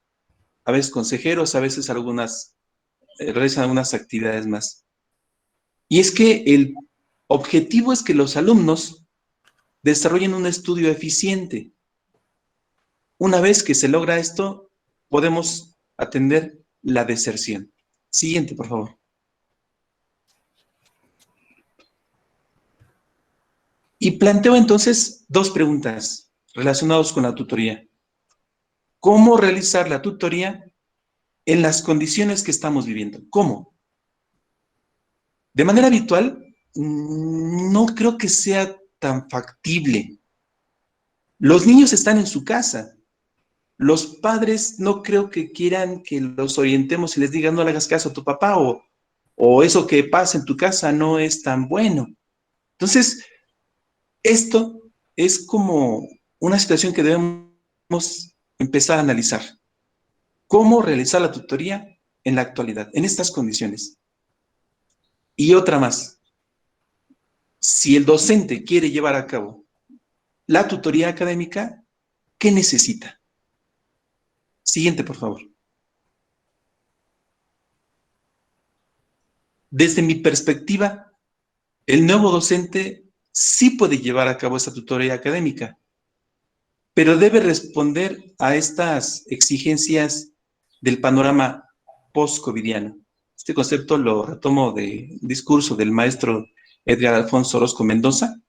a veces consejeros, a veces realizan algunas actividades más. Y es que el objetivo es que los alumnos desarrollen un estudio eficiente. Una vez que se logra esto, podemos atender la deserción. Siguiente, por favor. Y planteo entonces dos preguntas relacionadas con la tutoría. ¿Cómo realizar la tutoría en las condiciones que estamos viviendo? ¿Cómo? De manera habitual, no creo que sea tan factible. Los niños están en su casa. Los padres no creo que quieran que los orientemos y les digan no le hagas caso a tu papá o eso que pasa en tu casa no es tan bueno. Entonces, esto es como una situación que debemos empezar a analizar. ¿Cómo realizar la tutoría en la actualidad, en estas condiciones? Y otra más. Si el docente quiere llevar a cabo la tutoría académica, ¿qué necesita? Siguiente, por favor. Desde mi perspectiva, el nuevo docente sí puede llevar a cabo esta tutoría académica, pero debe responder a estas exigencias del panorama post-covidiano. Este concepto lo retomo de discurso del maestro Edgar Alfonso Orozco Mendoza.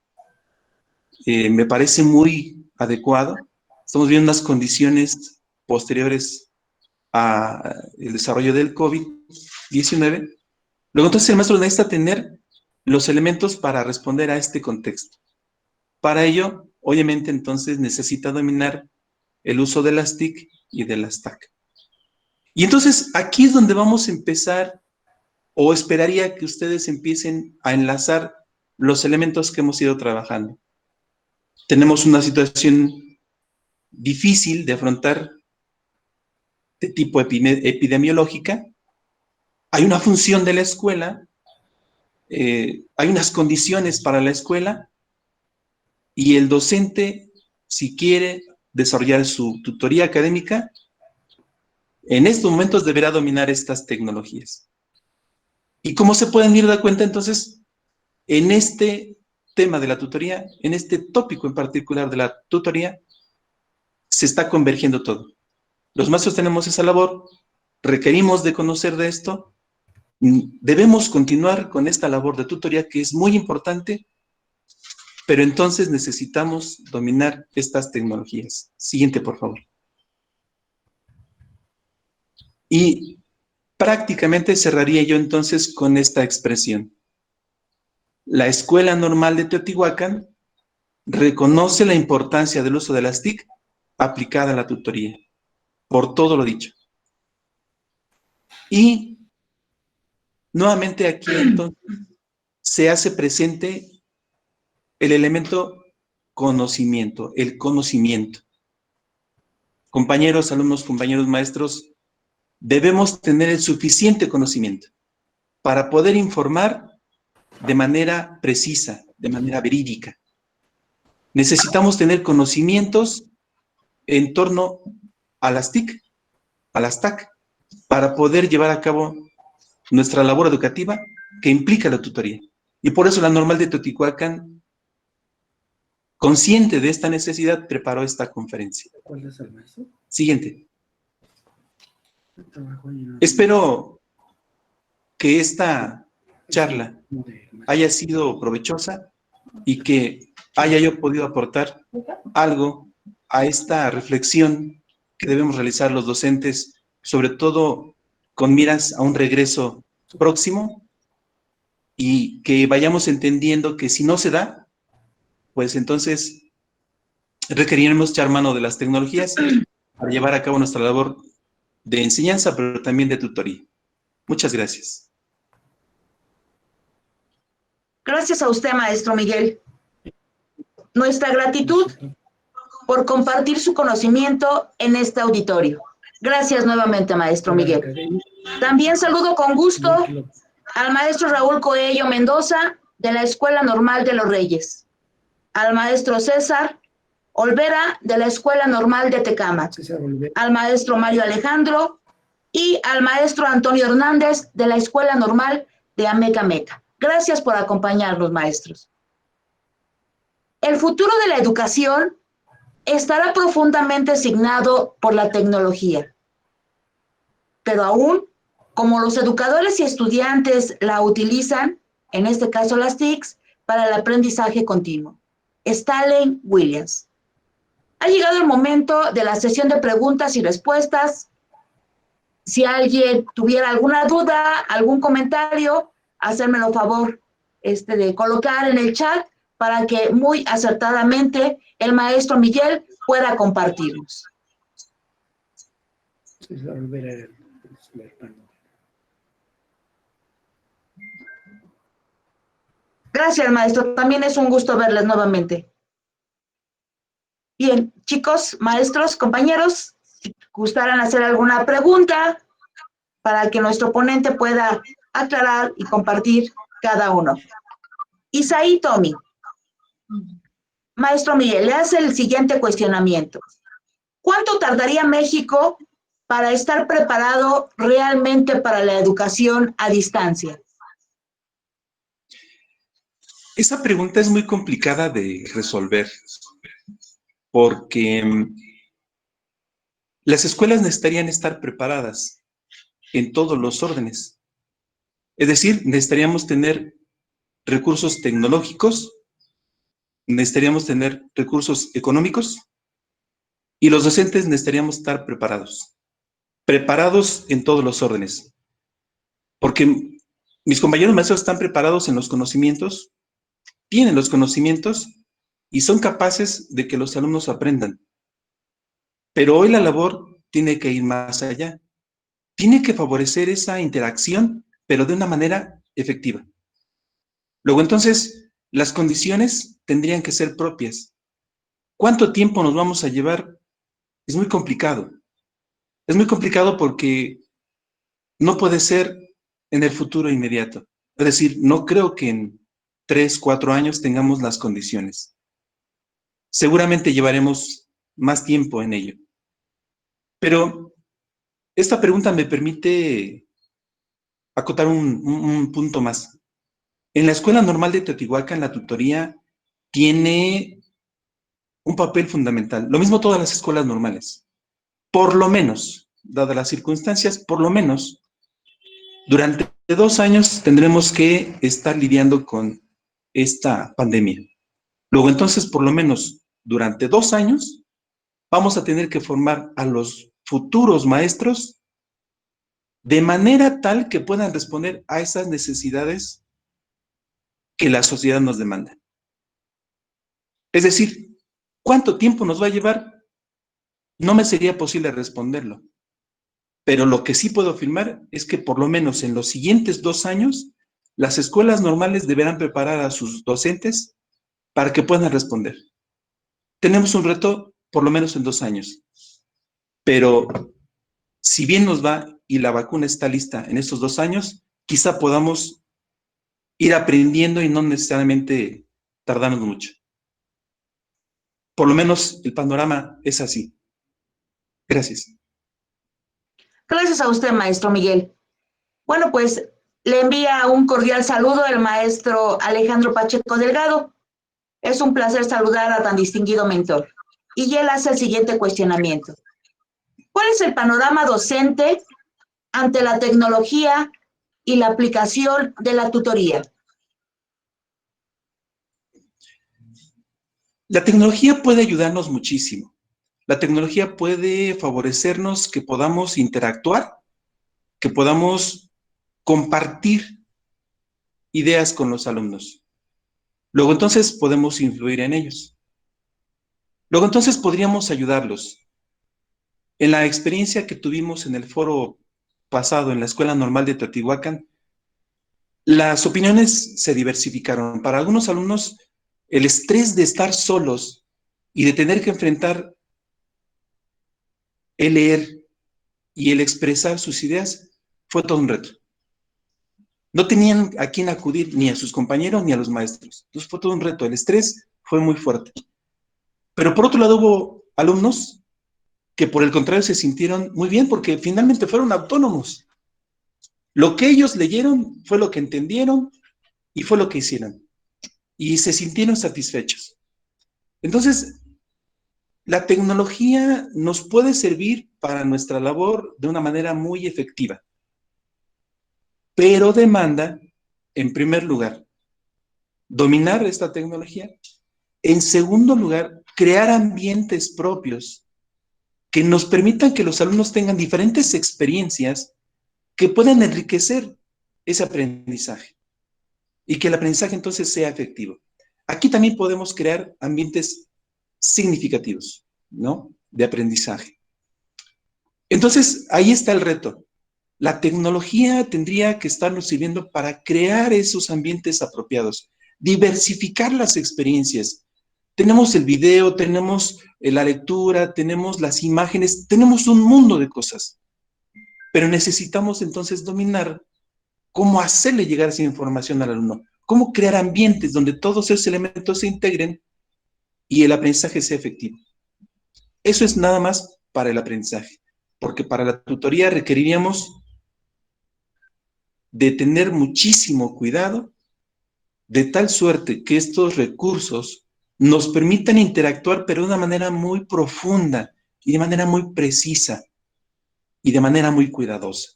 Me parece muy adecuado. Estamos viendo unas condiciones posteriores al desarrollo del COVID-19. Luego, entonces, el maestro necesita tener los elementos para responder a este contexto. Para ello, obviamente, entonces, necesita dominar el uso de las TIC y de las TAC. Y entonces, aquí es donde vamos a empezar, o esperaría que ustedes empiecen a enlazar los elementos que hemos ido trabajando. Tenemos una situación difícil de afrontar de tipo epidemiológica. Hay una función de la escuela, hay unas condiciones para la escuela y el docente, si quiere desarrollar su tutoría académica, en estos momentos deberá dominar estas tecnologías. ¿Y cómo se pueden ir dar cuenta entonces? En este tema de la tutoría, en este tópico en particular de la tutoría, se está convergiendo todo. Los maestros tenemos esa labor, requerimos de conocer de esto, debemos continuar con esta labor de tutoría que es muy importante, pero entonces necesitamos dominar estas tecnologías. Siguiente, por favor. Y prácticamente cerraría yo entonces con esta expresión. La Escuela Normal de Teotihuacán reconoce la importancia del uso de las TIC aplicada a la tutoría, por todo lo dicho. Y nuevamente aquí entonces se hace presente el elemento conocimiento, el conocimiento. Compañeros, alumnos, compañeros, maestros, debemos tener el suficiente conocimiento para poder informar de manera precisa, de manera verídica. Necesitamos tener conocimientos en torno a las TIC, a las TAC, para poder llevar a cabo nuestra labor educativa que implica la tutoría. Y por eso la Normal de Teotihuacán, consciente de esta necesidad, preparó esta conferencia. ¿Cuál es el maestro? Siguiente. Espero que esta charla haya sido provechosa y que haya yo podido aportar algo a esta reflexión que debemos realizar los docentes, sobre todo con miras a un regreso próximo, y que vayamos entendiendo que si no se da, pues entonces requeriremos echar mano de las tecnologías para llevar a cabo nuestra labor de enseñanza, pero también de tutoría. Muchas gracias. Gracias a usted, maestro Miguel. Nuestra gratitud por compartir su conocimiento en este auditorio. Gracias nuevamente, maestro Miguel. También saludo con gusto al maestro Raúl Coello Mendoza, de la Escuela Normal de los Reyes, al maestro César Olvera, de la Escuela Normal de Tecámac, al maestro Mario Alejandro y al maestro Antonio Hernández, de la Escuela Normal de Amecameca. Gracias por acompañarnos, maestros. El futuro de la educación estará profundamente signado por la tecnología, pero aún, como los educadores y estudiantes la utilizan, en este caso las TICs, para el aprendizaje continuo. Stanley Williams. Ha llegado el momento de la sesión de preguntas y respuestas. Si alguien tuviera alguna duda, algún comentario, hacérmelo favor de colocar en el chat para que muy acertadamente el maestro Miguel pueda compartirnos. Gracias, maestro. También es un gusto verles nuevamente. Bien, chicos, maestros, compañeros, si gustaran hacer alguna pregunta para que nuestro ponente pueda aclarar y compartir cada uno. Isaí Tomi. Maestro Miguel, le hace el siguiente cuestionamiento. ¿Cuánto tardaría México para estar preparado realmente para la educación a distancia? Esa pregunta es muy complicada de resolver, porque las escuelas necesitarían estar preparadas en todos los órdenes. Es decir, necesitaríamos tener recursos tecnológicos, necesitaríamos tener recursos económicos, y los docentes necesitaríamos estar preparados en todos los órdenes. Porque mis compañeros maestros están preparados en los conocimientos, tienen los conocimientos y son capaces de que los alumnos aprendan. Pero hoy la labor tiene que ir más allá. Tiene que favorecer esa interacción, pero de una manera efectiva. Luego, entonces, las condiciones tendrían que ser propias. ¿Cuánto tiempo nos vamos a llevar? Es muy complicado. Es muy complicado porque no puede ser en el futuro inmediato. Es decir, no creo que en 3, 4 años tengamos las condiciones. Seguramente llevaremos más tiempo en ello. Pero esta pregunta me permite acotar un punto más. En la Escuela Normal de Teotihuacán, la tutoría tiene un papel fundamental. Lo mismo todas las escuelas normales. Por lo menos, dadas las circunstancias, por lo menos, durante 2 años tendremos que estar lidiando con esta pandemia. Luego entonces, por lo menos durante 2 años, vamos a tener que formar a los futuros maestros de manera tal que puedan responder a esas necesidades que la sociedad nos demanda. Es decir, ¿cuánto tiempo nos va a llevar? No me sería posible responderlo. Pero lo que sí puedo afirmar es que por lo menos en los siguientes 2 años, las escuelas normales deberán preparar a sus docentes para que puedan responder. Tenemos un reto por lo menos en 2 años. Pero si bien nos va y la vacuna está lista en estos 2 años, quizá podamos ir aprendiendo y no necesariamente tardarnos mucho. Por lo menos el panorama es así. Gracias. Gracias a usted, maestro Miguel. Bueno, pues le envía un cordial saludo el maestro Alejandro Pacheco Delgado. Es un placer saludar a tan distinguido mentor. Y él hace el siguiente cuestionamiento. ¿Cuál es el panorama docente ante la tecnología y la aplicación de la tutoría? La tecnología puede ayudarnos muchísimo. La tecnología puede favorecernos que podamos interactuar, que podamos compartir ideas con los alumnos. Luego entonces podemos influir en ellos. Luego entonces podríamos ayudarlos. En la experiencia que tuvimos en el foro pasado en la Escuela Normal de Teotihuacán, las opiniones se diversificaron. Para algunos alumnos, el estrés de estar solos y de tener que enfrentar el leer y el expresar sus ideas fue todo un reto. No tenían a quién acudir, ni a sus compañeros ni a los maestros. Entonces fue todo un reto. El estrés fue muy fuerte. Pero por otro lado hubo alumnos que por el contrario se sintieron muy bien porque finalmente fueron autónomos. Lo que ellos leyeron fue lo que entendieron y fue lo que hicieron. Y se sintieron satisfechos. Entonces, la tecnología nos puede servir para nuestra labor de una manera muy efectiva, pero demanda, en primer lugar, dominar esta tecnología. En segundo lugar, crear ambientes propios que nos permitan que los alumnos tengan diferentes experiencias que puedan enriquecer ese aprendizaje y que el aprendizaje entonces sea efectivo. Aquí también podemos crear ambientes significativos, ¿no? De aprendizaje. Entonces, ahí está el reto. La tecnología tendría que estarnos sirviendo para crear esos ambientes apropiados, diversificar las experiencias. Tenemos el video, tenemos la lectura, tenemos las imágenes, tenemos un mundo de cosas. Pero necesitamos entonces dominar cómo hacerle llegar esa información al alumno, cómo crear ambientes donde todos esos elementos se integren y el aprendizaje sea efectivo. Eso es nada más para el aprendizaje, porque para la tutoría requeriríamos de tener muchísimo cuidado, de tal suerte que estos recursos nos permitan interactuar, pero de una manera muy profunda y de manera muy precisa y de manera muy cuidadosa.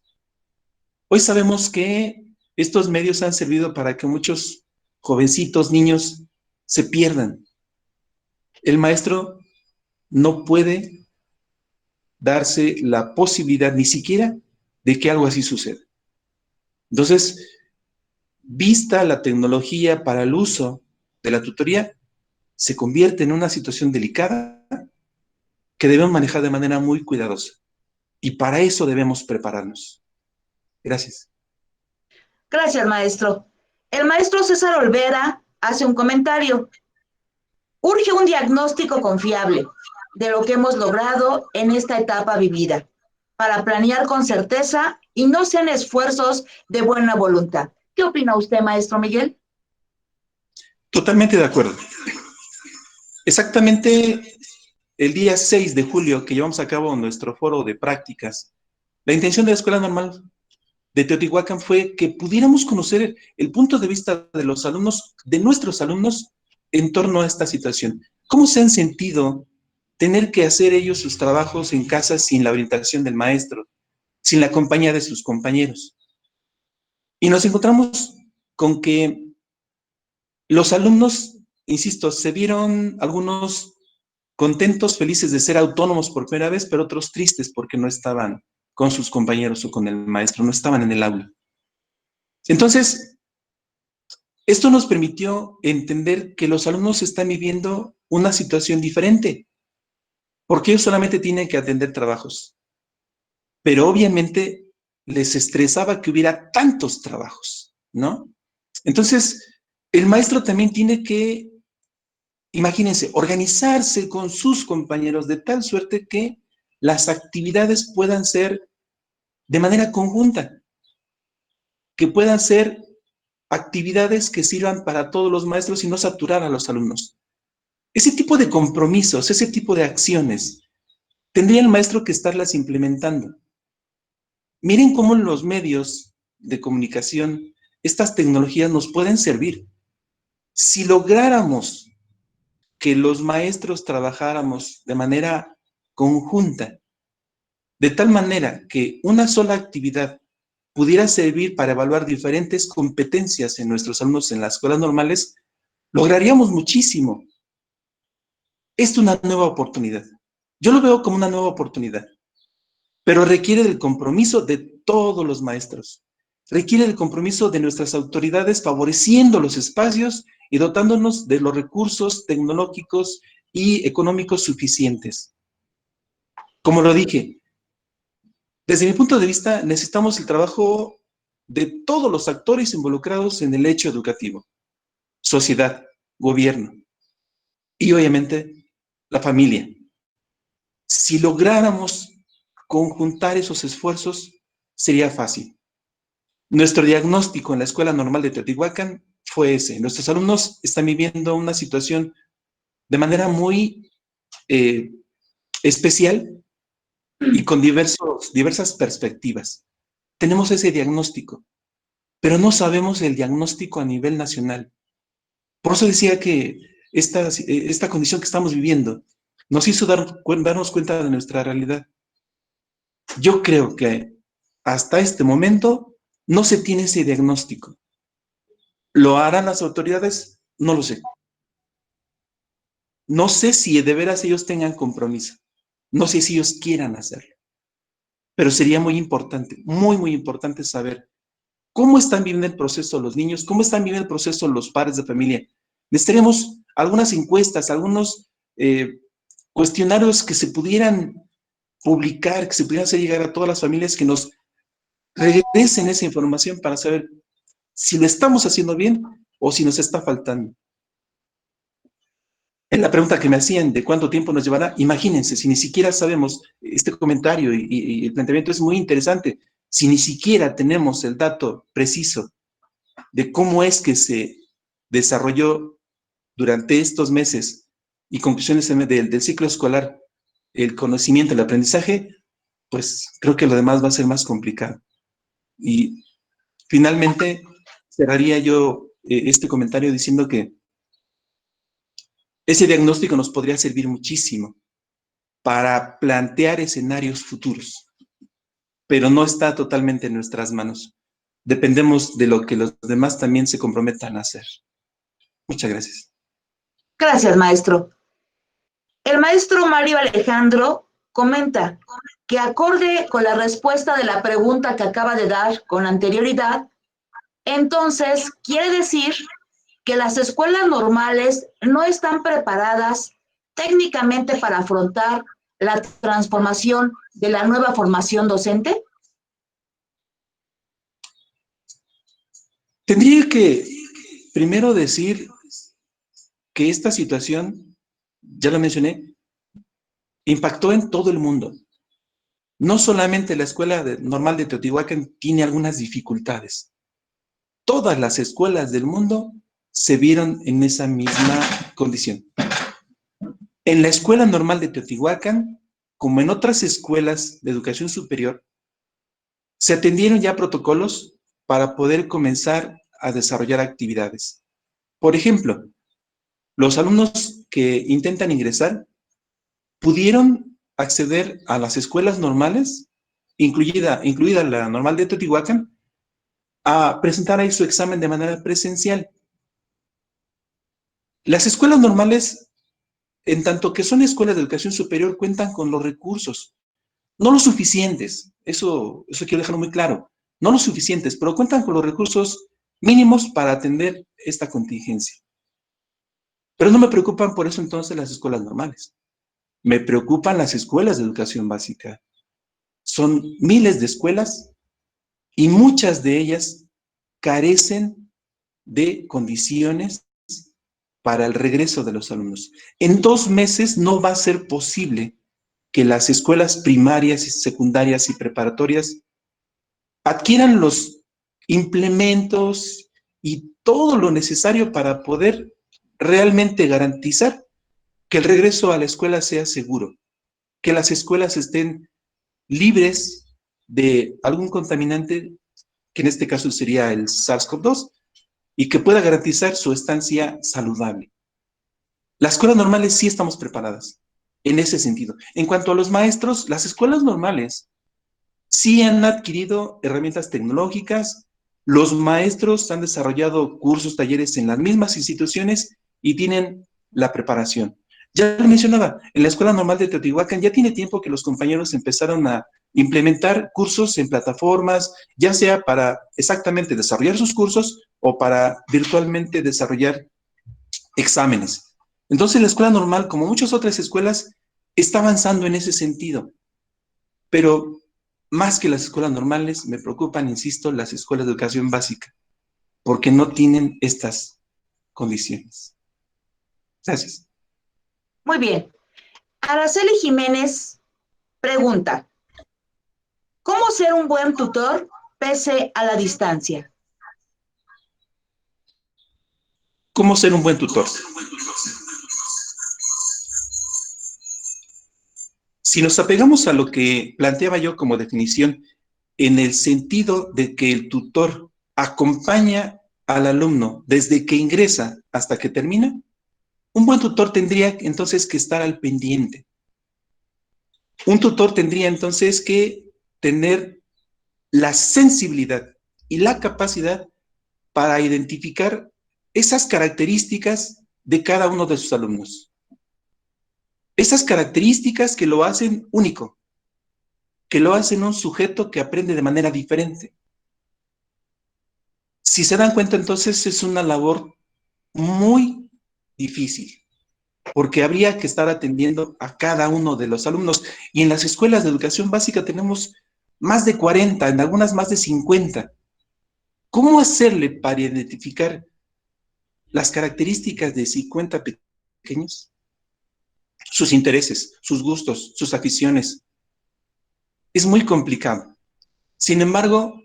Hoy sabemos que estos medios han servido para que muchos jovencitos, niños, se pierdan. El maestro no puede darse la posibilidad ni siquiera de que algo así suceda. Entonces, vista la tecnología para el uso de la tutoría, se convierte en una situación delicada que debemos manejar de manera muy cuidadosa. Y para eso debemos prepararnos. Gracias. Gracias, maestro. El maestro César Olvera hace un comentario. Urge un diagnóstico confiable de lo que hemos logrado en esta etapa vivida, para planear con certeza y no sean esfuerzos de buena voluntad. ¿Qué opina usted, maestro Miguel? Totalmente de acuerdo. Exactamente el día 6 de julio que llevamos a cabo nuestro foro de prácticas, la intención de la Escuela Normal de Teotihuacán fue que pudiéramos conocer el punto de vista de los alumnos, de nuestros alumnos, en torno a esta situación. ¿Cómo se han sentido tener que hacer ellos sus trabajos en casa sin la orientación del maestro, sin la compañía de sus compañeros? Y nos encontramos con que los alumnos insisto, se vieron algunos contentos, felices de ser autónomos por primera vez, pero otros tristes porque no estaban con sus compañeros o con el maestro, no estaban en el aula. Entonces, esto nos permitió entender que los alumnos están viviendo una situación diferente, porque ellos solamente tienen que atender trabajos, pero obviamente les estresaba que hubiera tantos trabajos, ¿no? Entonces, el maestro también tiene que, imagínense, organizarse con sus compañeros de tal suerte que las actividades puedan ser de manera conjunta, que puedan ser actividades que sirvan para todos los maestros y no saturar a los alumnos. Ese tipo de compromisos, ese tipo de acciones, tendría el maestro que estarlas implementando. Miren cómo los medios de comunicación, estas tecnologías nos pueden servir. Si lográramos que los maestros trabajáramos de manera conjunta, de tal manera que una sola actividad pudiera servir para evaluar diferentes competencias en nuestros alumnos en las escuelas normales, lograríamos muchísimo. Es una nueva oportunidad. Yo lo veo como una nueva oportunidad, pero requiere del compromiso de todos los maestros. Requiere del compromiso de nuestras autoridades favoreciendo los espacios y dotándonos de los recursos tecnológicos y económicos suficientes. Como lo dije, desde mi punto de vista, necesitamos el trabajo de todos los actores involucrados en el hecho educativo. Sociedad, gobierno y obviamente la familia. Si lográramos conjuntar esos esfuerzos, sería fácil. Nuestro diagnóstico en la Escuela Normal de Teotihuacán fue ese. Nuestros alumnos están viviendo una situación de manera muy especial y con diversas perspectivas. Tenemos ese diagnóstico, pero no sabemos el diagnóstico a nivel nacional. Por eso decía que esta condición que estamos viviendo nos hizo darnos cuenta de nuestra realidad. Yo creo que hasta este momento no se tiene ese diagnóstico. ¿Lo harán las autoridades? No lo sé. No sé si de veras ellos tengan compromiso. No sé si ellos quieran hacerlo. Pero sería muy importante, muy importante saber cómo están viviendo el proceso los niños, cómo están viviendo el proceso los padres de familia. Necesitaremos algunas encuestas, algunos cuestionarios que se pudieran publicar, que se pudieran hacer llegar a todas las familias, que nos regresen esa información para saber si lo estamos haciendo bien o si nos está faltando. En la pregunta que me hacían de cuánto tiempo nos llevará, imagínense, si ni siquiera sabemos, este comentario y el planteamiento es muy interesante, si ni siquiera tenemos el dato preciso de cómo es que se desarrolló durante estos meses y conclusiones del ciclo escolar el conocimiento, el aprendizaje, pues creo que lo demás va a ser más complicado. Y finalmente cerraría yo este comentario diciendo que ese diagnóstico nos podría servir muchísimo para plantear escenarios futuros, pero no está totalmente en nuestras manos. Dependemos de lo que los demás también se comprometan a hacer. Muchas gracias. Gracias, maestro. El maestro Mario Alejandro comenta que acorde con la respuesta de la pregunta que acaba de dar con anterioridad, entonces quiere decir que las escuelas normales no están preparadas técnicamente para afrontar la transformación de la nueva formación docente. Tendría que primero decir que esta situación, ya lo mencioné, impactó en todo el mundo. No solamente la Escuela Normal de Teotihuacán tiene algunas dificultades. Todas las escuelas del mundo se vieron en esa misma condición. En la Escuela Normal de Teotihuacán, como en otras escuelas de educación superior, se atendieron ya protocolos para poder comenzar a desarrollar actividades. Por ejemplo, los alumnos que intentan ingresar pudieron acceder a las escuelas normales, incluida la normal de Teotihuacán, a presentar ahí su examen de manera presencial. Las escuelas normales, en tanto que son escuelas de educación superior, cuentan con los recursos, no los suficientes, eso quiero dejarlo muy claro, no los suficientes, pero cuentan con los recursos mínimos para atender esta contingencia. Pero no me preocupan por eso entonces las escuelas normales. Me preocupan las escuelas de educación básica. Son miles de escuelas y muchas de ellas carecen de condiciones para el regreso de los alumnos. En 2 meses no va a ser posible que las escuelas primarias, secundarias y preparatorias adquieran los implementos y todo lo necesario para poder realmente garantizar que el regreso a la escuela sea seguro, que las escuelas estén libres de algún contaminante, que en este caso sería el SARS-CoV-2, y que pueda garantizar su estancia saludable. Las escuelas normales sí estamos preparadas en ese sentido. En cuanto a los maestros, las escuelas normales sí han adquirido herramientas tecnológicas, los maestros han desarrollado cursos, talleres en las mismas instituciones y tienen la preparación. Ya lo mencionaba, en la Escuela Normal de Teotihuacán ya tiene tiempo que los compañeros empezaron a implementar cursos en plataformas, ya sea para exactamente desarrollar sus cursos o para virtualmente desarrollar exámenes. Entonces la Escuela Normal, como muchas otras escuelas, está avanzando en ese sentido. Pero más que las escuelas normales, me preocupan, insisto, las escuelas de educación básica, porque no tienen estas condiciones. Gracias. Muy bien. Araceli Jiménez pregunta, ¿cómo ser un buen tutor pese a la distancia? ¿Cómo ser un buen tutor? Si nos apegamos a lo que planteaba yo como definición, en el sentido de que el tutor acompaña al alumno desde que ingresa hasta que termina, un buen tutor tendría entonces que estar al pendiente. Un tutor tendría entonces que tener la sensibilidad y la capacidad para identificar esas características de cada uno de sus alumnos. Esas características que lo hacen único, que lo hacen un sujeto que aprende de manera diferente. Si se dan cuenta, entonces es una labor muy difícil, porque habría que estar atendiendo a cada uno de los alumnos. Y en las escuelas de educación básica tenemos más de 40, en algunas más de 50. ¿Cómo hacerle para identificar las características de 50 pequeños? Sus intereses, sus gustos, sus aficiones. Es muy complicado. Sin embargo,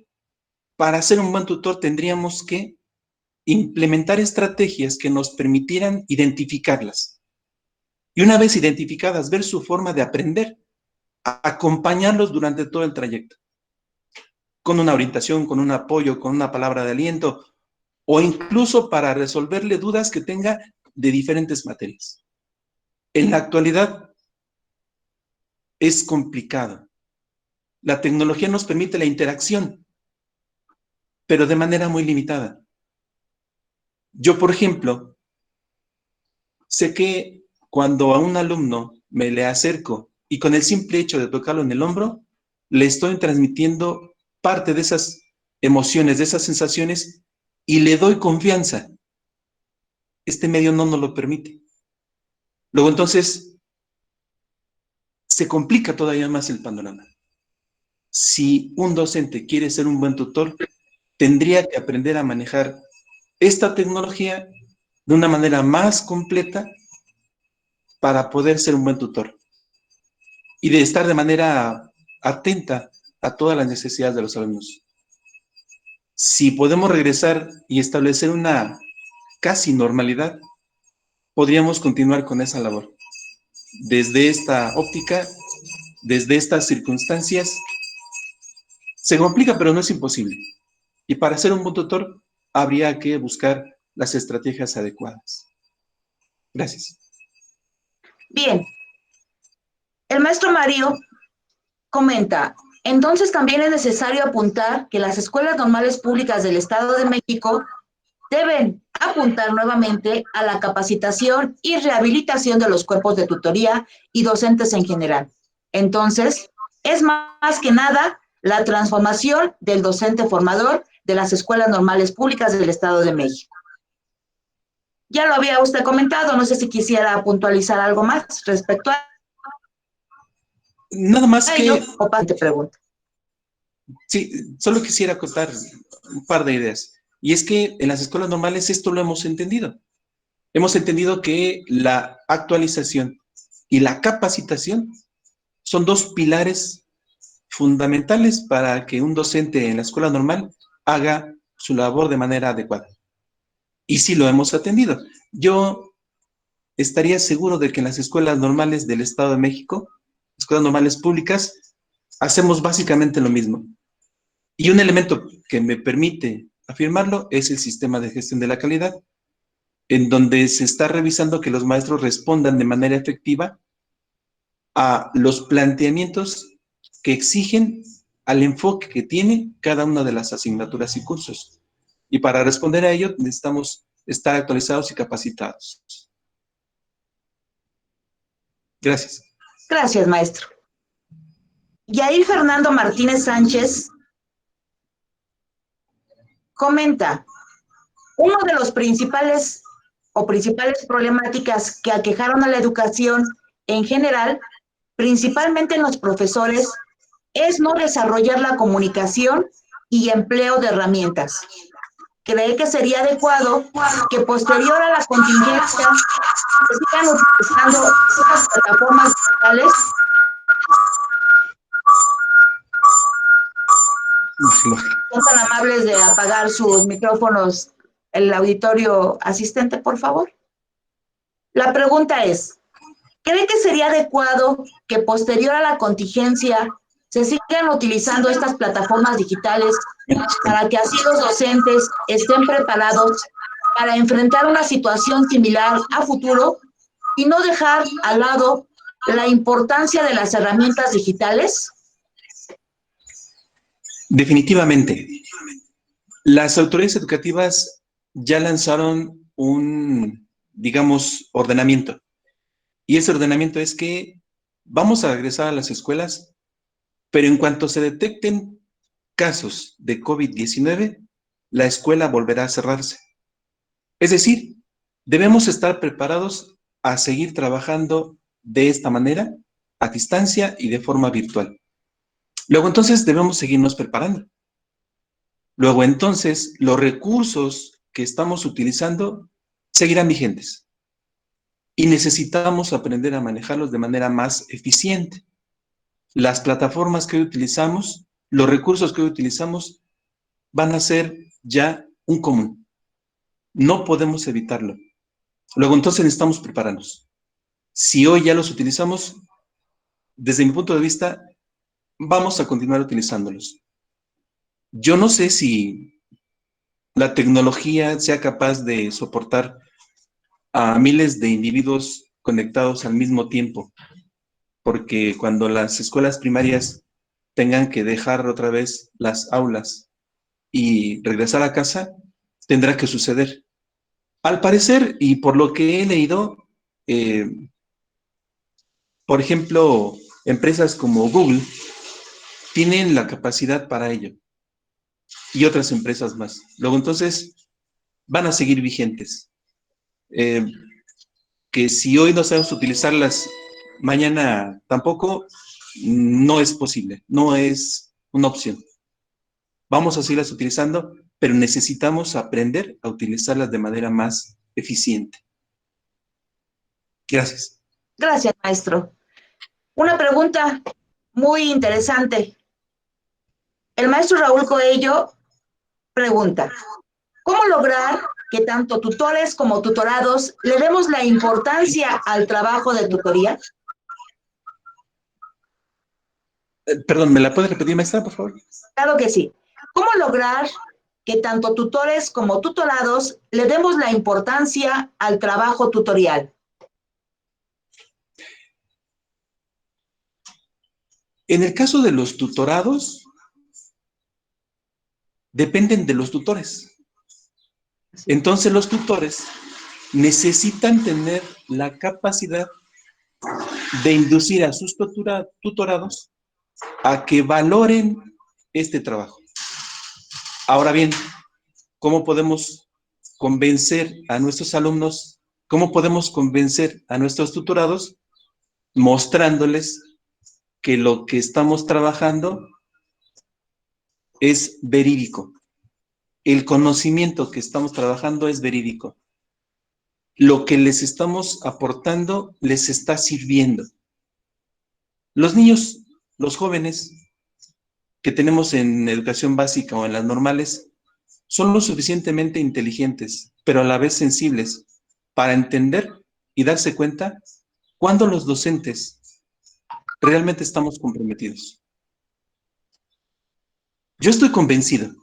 para ser un buen tutor tendríamos que implementar estrategias que nos permitieran identificarlas. Y una vez identificadas, ver su forma de aprender, acompañarlos durante todo el trayecto. Con una orientación, con un apoyo, con una palabra de aliento, o incluso para resolverle dudas que tenga de diferentes materias. En la actualidad es complicado. La tecnología nos permite la interacción, pero de manera muy limitada. Yo, por ejemplo, sé que cuando a un alumno me le acerco y con el simple hecho de tocarlo en el hombro, le estoy transmitiendo parte de esas emociones, de esas sensaciones, y le doy confianza. Este medio no nos lo permite. Luego entonces se complica todavía más el panorama. Si un docente quiere ser un buen tutor, tendría que aprender a manejar esta tecnología de una manera más completa para poder ser un buen tutor y de estar de manera atenta a todas las necesidades de los alumnos. Si podemos regresar y establecer una casi normalidad, podríamos continuar con esa labor. Desde esta óptica, desde estas circunstancias, se complica, pero no es imposible. Y para ser un buen tutor, habría que buscar las estrategias adecuadas. Gracias. Bien. El maestro Mario comenta, entonces también es necesario apuntar que las escuelas normales públicas del Estado de México deben apuntar nuevamente a la capacitación y rehabilitación de los cuerpos de tutoría y docentes en general. Entonces, es más que nada la transformación del docente formador de las escuelas normales públicas del Estado de México. Ya lo había usted comentado, no sé si quisiera puntualizar algo más respecto a Nada más ello, que, o te pregunto. sí, solo quisiera contar un par de ideas. Y es que en las escuelas normales esto lo hemos entendido. Hemos entendido que la actualización y la capacitación son dos pilares fundamentales para que un docente en la escuela normal haga su labor de manera adecuada. Y sí lo hemos atendido. Yo estaría seguro de que en las escuelas normales del Estado de México, escuelas normales públicas, hacemos básicamente lo mismo. Y un elemento que me permite afirmarlo es el sistema de gestión de la calidad, en donde se está revisando que los maestros respondan de manera efectiva a los planteamientos que exigen al enfoque que tiene cada una de las asignaturas y cursos. Y para responder a ello necesitamos estar actualizados y capacitados. Gracias. Gracias, maestro. Yair Fernando Martínez Sánchez comenta, uno de los principales problemáticas que aquejaron a la educación en general, principalmente en los profesores, es no desarrollar la comunicación y empleo de herramientas. ¿Cree que sería adecuado que posterior a la contingencia se sigan utilizando estas plataformas digitales? ¿Son tan amables de apagar sus micrófonos, el auditorio asistente, por favor? La pregunta es, ¿cree que sería adecuado que posterior a la contingencia se sigan utilizando estas plataformas digitales para que así los docentes estén preparados para enfrentar una situación similar a futuro y no dejar al lado la importancia de las herramientas digitales? Definitivamente. Las autoridades educativas ya lanzaron un, digamos, ordenamiento. Y ese ordenamiento es que vamos a regresar a las escuelas, pero en cuanto se detecten casos de COVID-19, la escuela volverá a cerrarse. Es decir, debemos estar preparados a seguir trabajando de esta manera, a distancia y de forma virtual. Luego entonces debemos seguirnos preparando. Luego entonces los recursos que estamos utilizando seguirán vigentes. Y necesitamos aprender a manejarlos de manera más eficiente. Las plataformas que hoy utilizamos, los recursos que hoy utilizamos, van a ser ya un común. No podemos evitarlo. Luego entonces necesitamos prepararnos. Si hoy ya los utilizamos, desde mi punto de vista, vamos a continuar utilizándolos. Yo no sé si la tecnología sea capaz de soportar a miles de individuos conectados al mismo tiempo, porque cuando las escuelas primarias tengan que dejar otra vez las aulas y regresar a casa, tendrá que suceder. Al parecer, y por lo que he leído, por ejemplo, empresas como Google tienen la capacidad para ello y otras empresas más. Luego, entonces, van a seguir vigentes. Que si hoy no sabemos utilizarlas, mañana tampoco, no es posible, no es una opción. Vamos a seguirlas utilizando, pero necesitamos aprender a utilizarlas de manera más eficiente. Gracias. Gracias, maestro. Una pregunta muy interesante. El maestro Raúl Coello pregunta, ¿cómo lograr que tanto tutores como tutorados le demos la importancia al trabajo de tutoría? Perdón, ¿me la puede repetir, maestra, por favor? Claro que sí. ¿Cómo lograr que tanto tutores como tutorados le demos la importancia al trabajo tutorial? En el caso de los tutorados, dependen de los tutores. Entonces los tutores necesitan tener la capacidad de inducir a sus tutorados a que valoren este trabajo. Ahora bien, ¿cómo podemos convencer a nuestros alumnos? ¿Cómo podemos convencer a nuestros tutorados? Mostrándoles que lo que estamos trabajando es verídico. El conocimiento que estamos trabajando es verídico. Lo que les estamos aportando les está sirviendo. Los niños, los jóvenes que tenemos en educación básica o en las normales, son lo suficientemente inteligentes, pero a la vez sensibles, para entender y darse cuenta cuando los docentes realmente estamos comprometidos. Yo estoy convencido,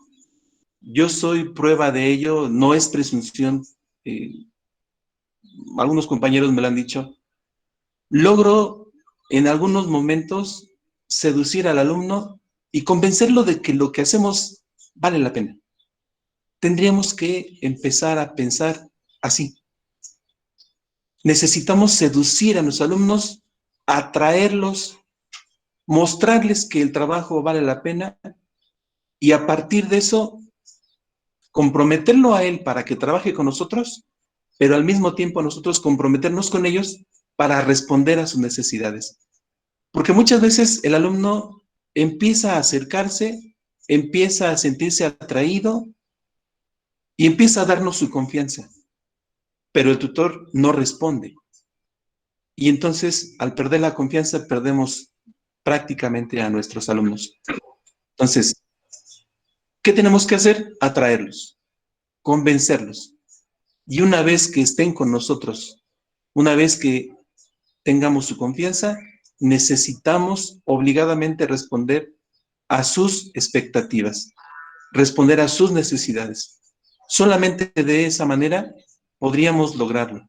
yo soy prueba de ello, no es presunción, algunos compañeros me lo han dicho, logro en algunos momentos seducir al alumno y convencerlo de que lo que hacemos vale la pena. Tendríamos que empezar a pensar así. Necesitamos seducir a nuestros alumnos, atraerlos, mostrarles que el trabajo vale la pena y a partir de eso comprometerlo a él para que trabaje con nosotros, pero al mismo tiempo nosotros comprometernos con ellos para responder a sus necesidades. Porque muchas veces el alumno empieza a acercarse, empieza a sentirse atraído y empieza a darnos su confianza, pero el tutor no responde. Y entonces, al perder la confianza, perdemos prácticamente a nuestros alumnos. Entonces, ¿qué tenemos que hacer? Atraerlos, convencerlos. Y una vez que estén con nosotros, una vez que tengamos su confianza, necesitamos obligadamente responder a sus expectativas, responder a sus necesidades. Solamente de esa manera podríamos lograrlo.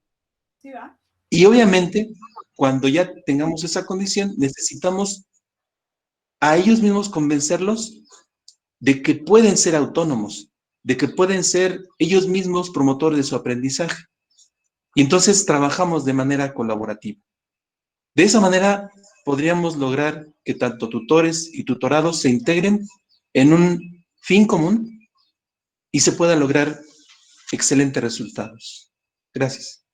¿Sí va? Y obviamente, cuando ya tengamos esa condición, necesitamos a ellos mismos convencerlos de que pueden ser autónomos, de que pueden ser ellos mismos promotores de su aprendizaje. Y entonces trabajamos de manera colaborativa. De esa manera podríamos lograr que tanto tutores y tutorados se integren en un fin común y se puedan lograr excelentes resultados. Gracias.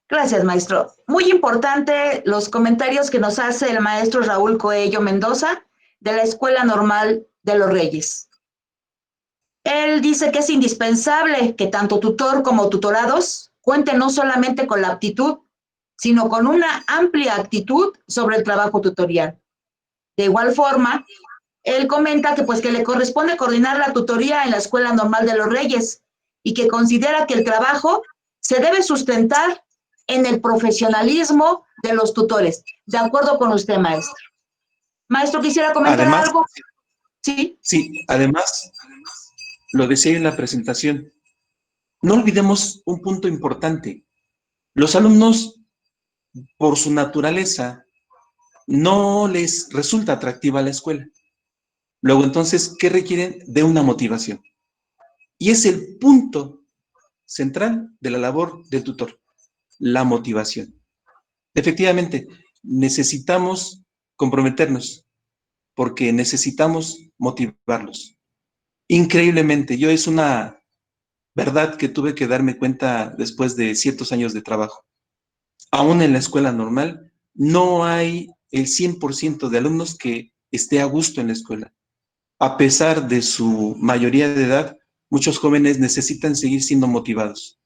Gracias, maestro. Muy importante los comentarios que nos hace el maestro Raúl Coello Mendoza de la Escuela Normal de los Reyes. Él dice que es indispensable que tanto tutor como tutorados cuenten no solamente con la aptitud, sino con una amplia actitud sobre el trabajo tutorial. De igual forma, él comenta que pues que le corresponde coordinar la tutoría en la Escuela Normal de los Reyes y que considera que el trabajo se debe sustentar en el profesionalismo de los tutores. De acuerdo con usted, maestro. Maestro, ¿quisiera comentar algo? Sí. Sí, además, lo decía en la presentación, no olvidemos un punto importante. Los alumnos, por su naturaleza, no les resulta atractiva la escuela. Luego, entonces, ¿qué requieren? De una motivación. Y es el punto central de la labor del tutor, la motivación. Efectivamente, necesitamos comprometernos porque necesitamos motivarlos. Increíblemente, yo es una verdad que tuve que darme cuenta después de ciertos años de trabajo. Aún en la escuela normal, no hay el 100% de alumnos que esté a gusto en la escuela. A pesar de su mayoría de edad, muchos jóvenes necesitan seguir siendo motivados.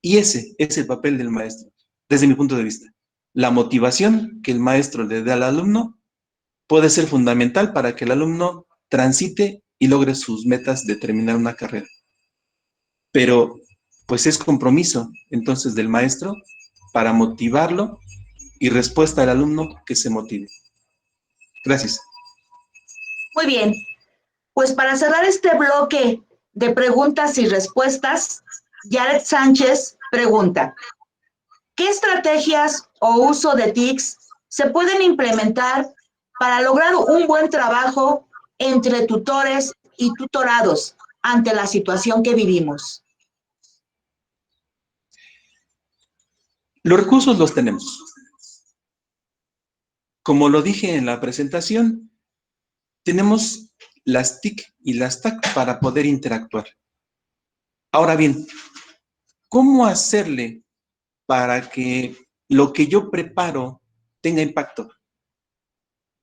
Y ese es el papel del maestro, desde mi punto de vista. La motivación que el maestro le da al alumno puede ser fundamental para que el alumno transite y logre sus metas de terminar una carrera. Pero, pues es compromiso, entonces, del maestro para motivarlo y respuesta al alumno que se motive. Gracias. Muy bien. Pues para cerrar este bloque de preguntas y respuestas, Yaret Sánchez pregunta, ¿qué estrategias o uso de TICs se pueden implementar para lograr un buen trabajo entre tutores y tutorados ante la situación que vivimos? Los recursos los tenemos. Como lo dije en la presentación, tenemos las TIC y las TAC para poder interactuar. Ahora bien, ¿cómo hacerle para que lo que yo preparo tenga impacto?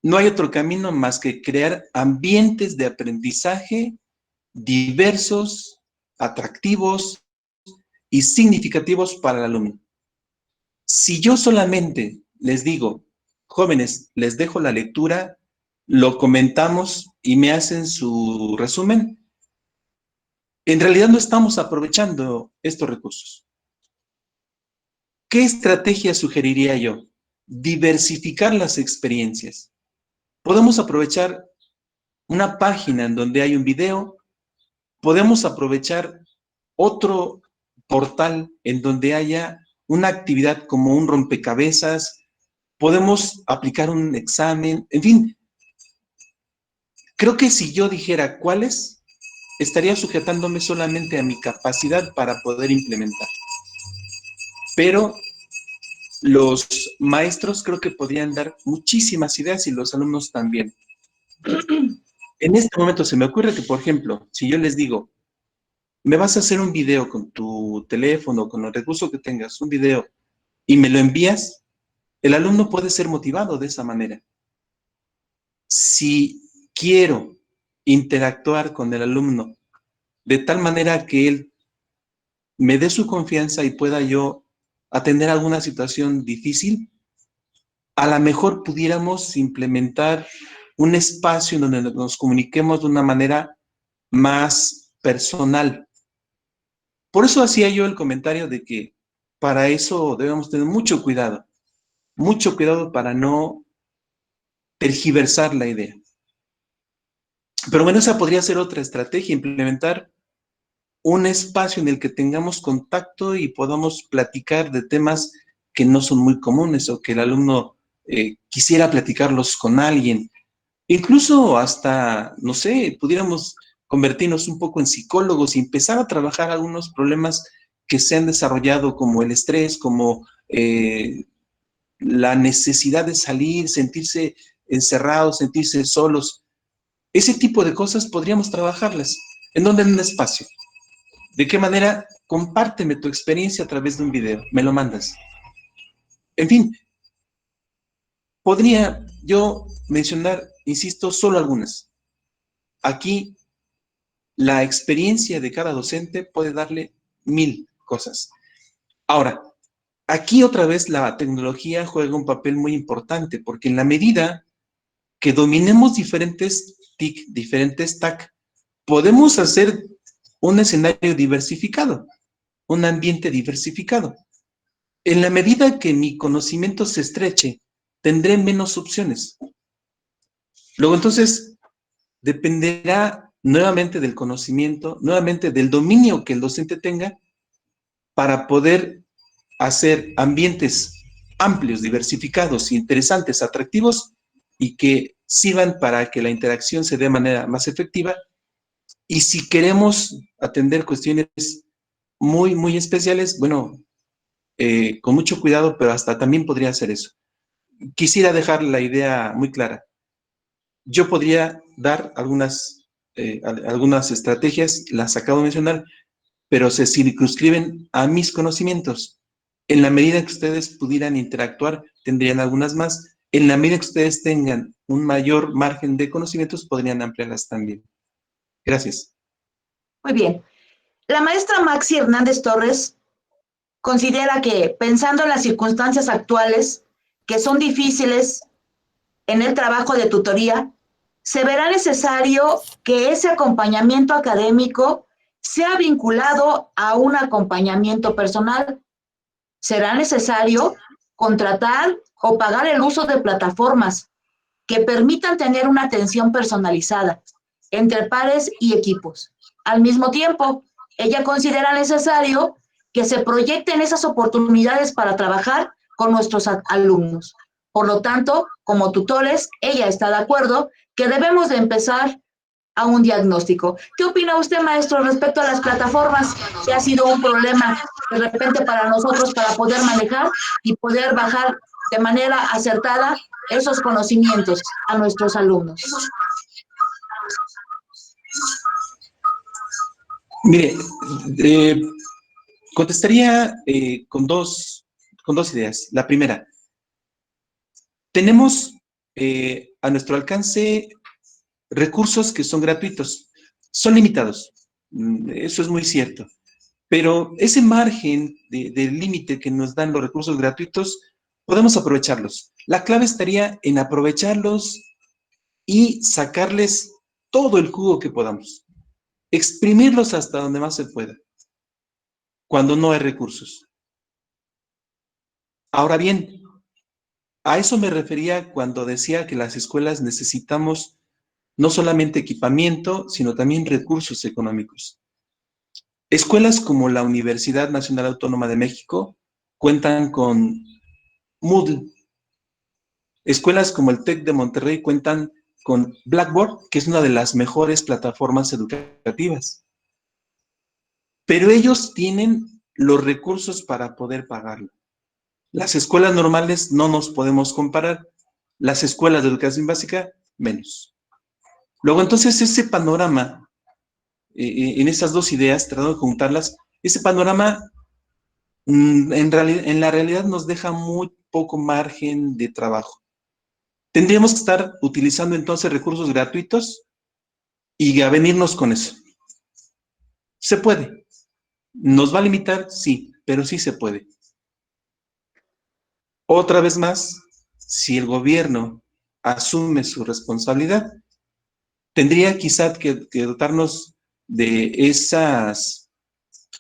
No hay otro camino más que crear ambientes de aprendizaje diversos, atractivos y significativos para el alumno. Si yo solamente les digo, jóvenes, les dejo la lectura, lo comentamos y me hacen su resumen, en realidad no estamos aprovechando estos recursos. ¿Qué estrategia sugeriría yo? Diversificar las experiencias. Podemos aprovechar una página en donde hay un video, podemos aprovechar otro portal en donde haya una actividad como un rompecabezas, podemos aplicar un examen, en fin. Creo que si yo dijera cuáles, estaría sujetándome solamente a mi capacidad para poder implementar. Pero los maestros creo que podrían dar muchísimas ideas y los alumnos también. En este momento se me ocurre que, por ejemplo, si yo les digo, me vas a hacer un video con tu teléfono, con el recurso que tengas, un video, y me lo envías, el alumno puede ser motivado de esa manera. Si quiero interactuar con el alumno de tal manera que él me dé su confianza y pueda yo atender alguna situación difícil, a lo mejor pudiéramos implementar un espacio en donde nos comuniquemos de una manera más personal. Por eso hacía yo el comentario de que para eso debemos tener mucho cuidado para no tergiversar la idea. Pero bueno, esa podría ser otra estrategia, implementar un espacio en el que tengamos contacto y podamos platicar de temas que no son muy comunes o que el alumno quisiera platicarlos con alguien. Incluso hasta, no sé, pudiéramos convertirnos un poco en psicólogos y empezar a trabajar algunos problemas que se han desarrollado, como el estrés, como la necesidad de salir, sentirse encerrados, sentirse solos. Ese tipo de cosas podríamos trabajarlas. ¿En dónde? En un espacio. ¿De qué manera? Compárteme tu experiencia a través de un video. Me lo mandas. En fin, podría yo mencionar, insisto, solo algunas. Aquí, la experiencia de cada docente puede darle 1000 cosas. Ahora, aquí otra vez la tecnología juega un papel muy importante, porque en la medida que dominemos diferentes TIC, diferentes TAC, podemos hacer un escenario diversificado, un ambiente diversificado. En la medida que mi conocimiento se estreche, tendré menos opciones. Luego, entonces, dependerá nuevamente del conocimiento, nuevamente del dominio que el docente tenga para poder hacer ambientes amplios, diversificados, interesantes, atractivos y que sirvan para que la interacción se dé de manera más efectiva. Y si queremos atender cuestiones muy, muy especiales, bueno, con mucho cuidado, pero hasta también podría hacer eso. Quisiera dejar la idea muy clara. Yo podría dar algunas estrategias, las acabo de mencionar, pero se circunscriben a mis conocimientos. En la medida que ustedes pudieran interactuar, tendrían algunas más. En la medida que ustedes tengan un mayor margen de conocimientos, podrían ampliarlas también. Gracias. Muy bien. La maestra Maxi Hernández Torres considera que, pensando en las circunstancias actuales, que son difíciles en el trabajo de tutoría, se verá necesario que ese acompañamiento académico sea vinculado a un acompañamiento personal. Será necesario contratar o pagar el uso de plataformas que permitan tener una atención personalizada entre pares y equipos. Al mismo tiempo, ella considera necesario que se proyecten esas oportunidades para trabajar con nuestros alumnos. Por lo tanto, como tutores, ella está de acuerdo que debemos de empezar a un diagnóstico. ¿Qué opina usted, maestro, respecto a las plataformas, que ha sido un problema de repente para nosotros para poder manejar y poder bajar de manera acertada esos conocimientos a nuestros alumnos? Mire, contestaría con dos ideas. La primera, tenemos a nuestro alcance recursos que son gratuitos, son limitados, eso es muy cierto, pero ese margen de límite que nos dan los recursos gratuitos, podemos aprovecharlos. La clave estaría en aprovecharlos y sacarles todo el jugo que podamos, exprimirlos hasta donde más se pueda, cuando no hay recursos. Ahora bien, a eso me refería cuando decía que las escuelas necesitamos no solamente equipamiento, sino también recursos económicos. Escuelas como la Universidad Nacional Autónoma de México cuentan con Moodle. Escuelas como el TEC de Monterrey cuentan con Blackboard, que es una de las mejores plataformas educativas. Pero ellos tienen los recursos para poder pagarlo. Las escuelas normales no nos podemos comparar. Las escuelas de educación básica, menos. Luego, entonces, ese panorama, en esas dos ideas, tratando de juntarlas, ese panorama en la realidad nos deja muy poco margen de trabajo. Tendríamos que estar utilizando entonces recursos gratuitos y avenirnos con eso. Se puede. ¿Nos va a limitar? Sí, pero sí se puede. Otra vez más, si el gobierno asume su responsabilidad, tendría quizá que dotarnos de esas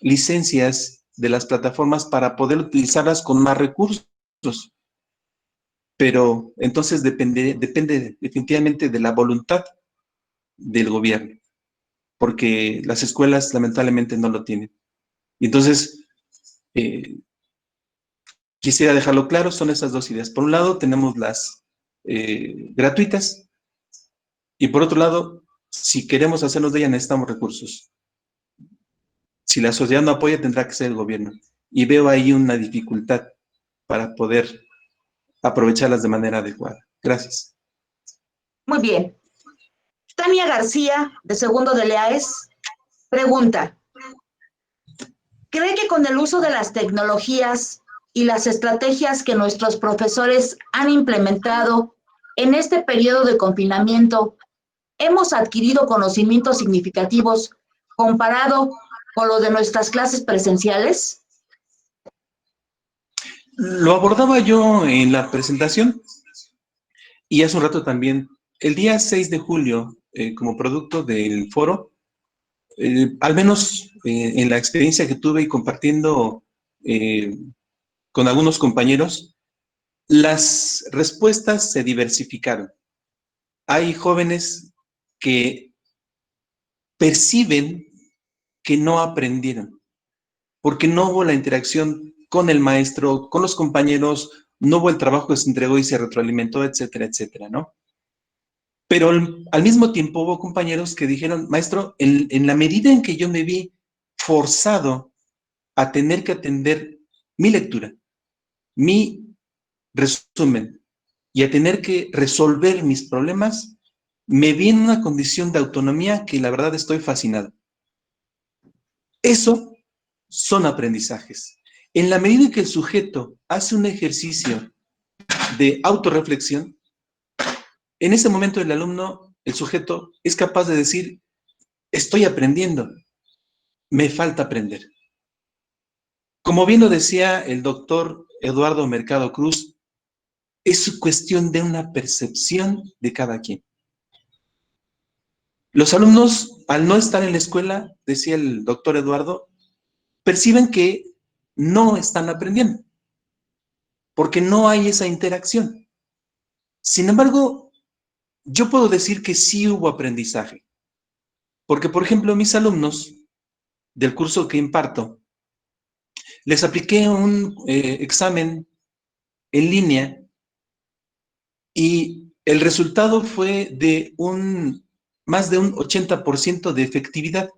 licencias de las plataformas para poder utilizarlas con más recursos. Pero entonces depende definitivamente de la voluntad del gobierno, porque las escuelas lamentablemente no lo tienen. Y entonces, quisiera dejarlo claro, son esas dos ideas. Por un lado, tenemos las gratuitas, y por otro lado, si queremos hacernos de ellas, necesitamos recursos. Si la sociedad no apoya, tendrá que ser el gobierno. Y veo ahí una dificultad para poder aprovecharlas de manera adecuada. Gracias. Muy bien. Tania García, de segundo de Leaes, pregunta: ¿cree que con el uso de las tecnologías y las estrategias que nuestros profesores han implementado en este periodo de confinamiento, hemos adquirido conocimientos significativos comparado con los de nuestras clases presenciales? Lo abordaba yo en la presentación y hace un rato también. El día 6 de julio, como producto del foro, al menos en la experiencia que tuve y compartiendo con algunos compañeros, las respuestas se diversificaron. Hay jóvenes que perciben que no aprendieron, porque no hubo la interacción con el maestro, con los compañeros, no hubo el trabajo que se entregó y se retroalimentó, etcétera, etcétera, ¿no? Pero al mismo tiempo hubo compañeros que dijeron, maestro, en la medida en que yo me vi forzado a tener que atender mi lectura, mi resumen y a tener que resolver mis problemas, me vi en una condición de autonomía que la verdad estoy fascinado. Eso son aprendizajes. En la medida en que el sujeto hace un ejercicio de autorreflexión, en ese momento el alumno, el sujeto, es capaz de decir, estoy aprendiendo, me falta aprender. Como bien lo decía el doctor Eduardo Mercado Cruz, es cuestión de una percepción de cada quien. Los alumnos, al no estar en la escuela, decía el doctor Eduardo, perciben que no están aprendiendo, porque no hay esa interacción. Sin embargo, yo puedo decir que sí hubo aprendizaje, porque, por ejemplo, mis alumnos del curso que imparto, les apliqué un examen en línea y el resultado fue de un más de un 80% de efectividad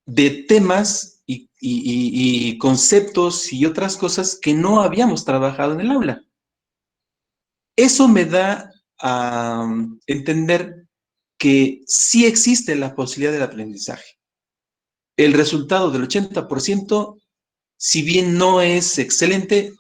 de temas y conceptos y otras cosas que no habíamos trabajado en el aula. Eso me da a entender que sí existe la posibilidad del aprendizaje. El resultado del 80%, si bien no es excelente,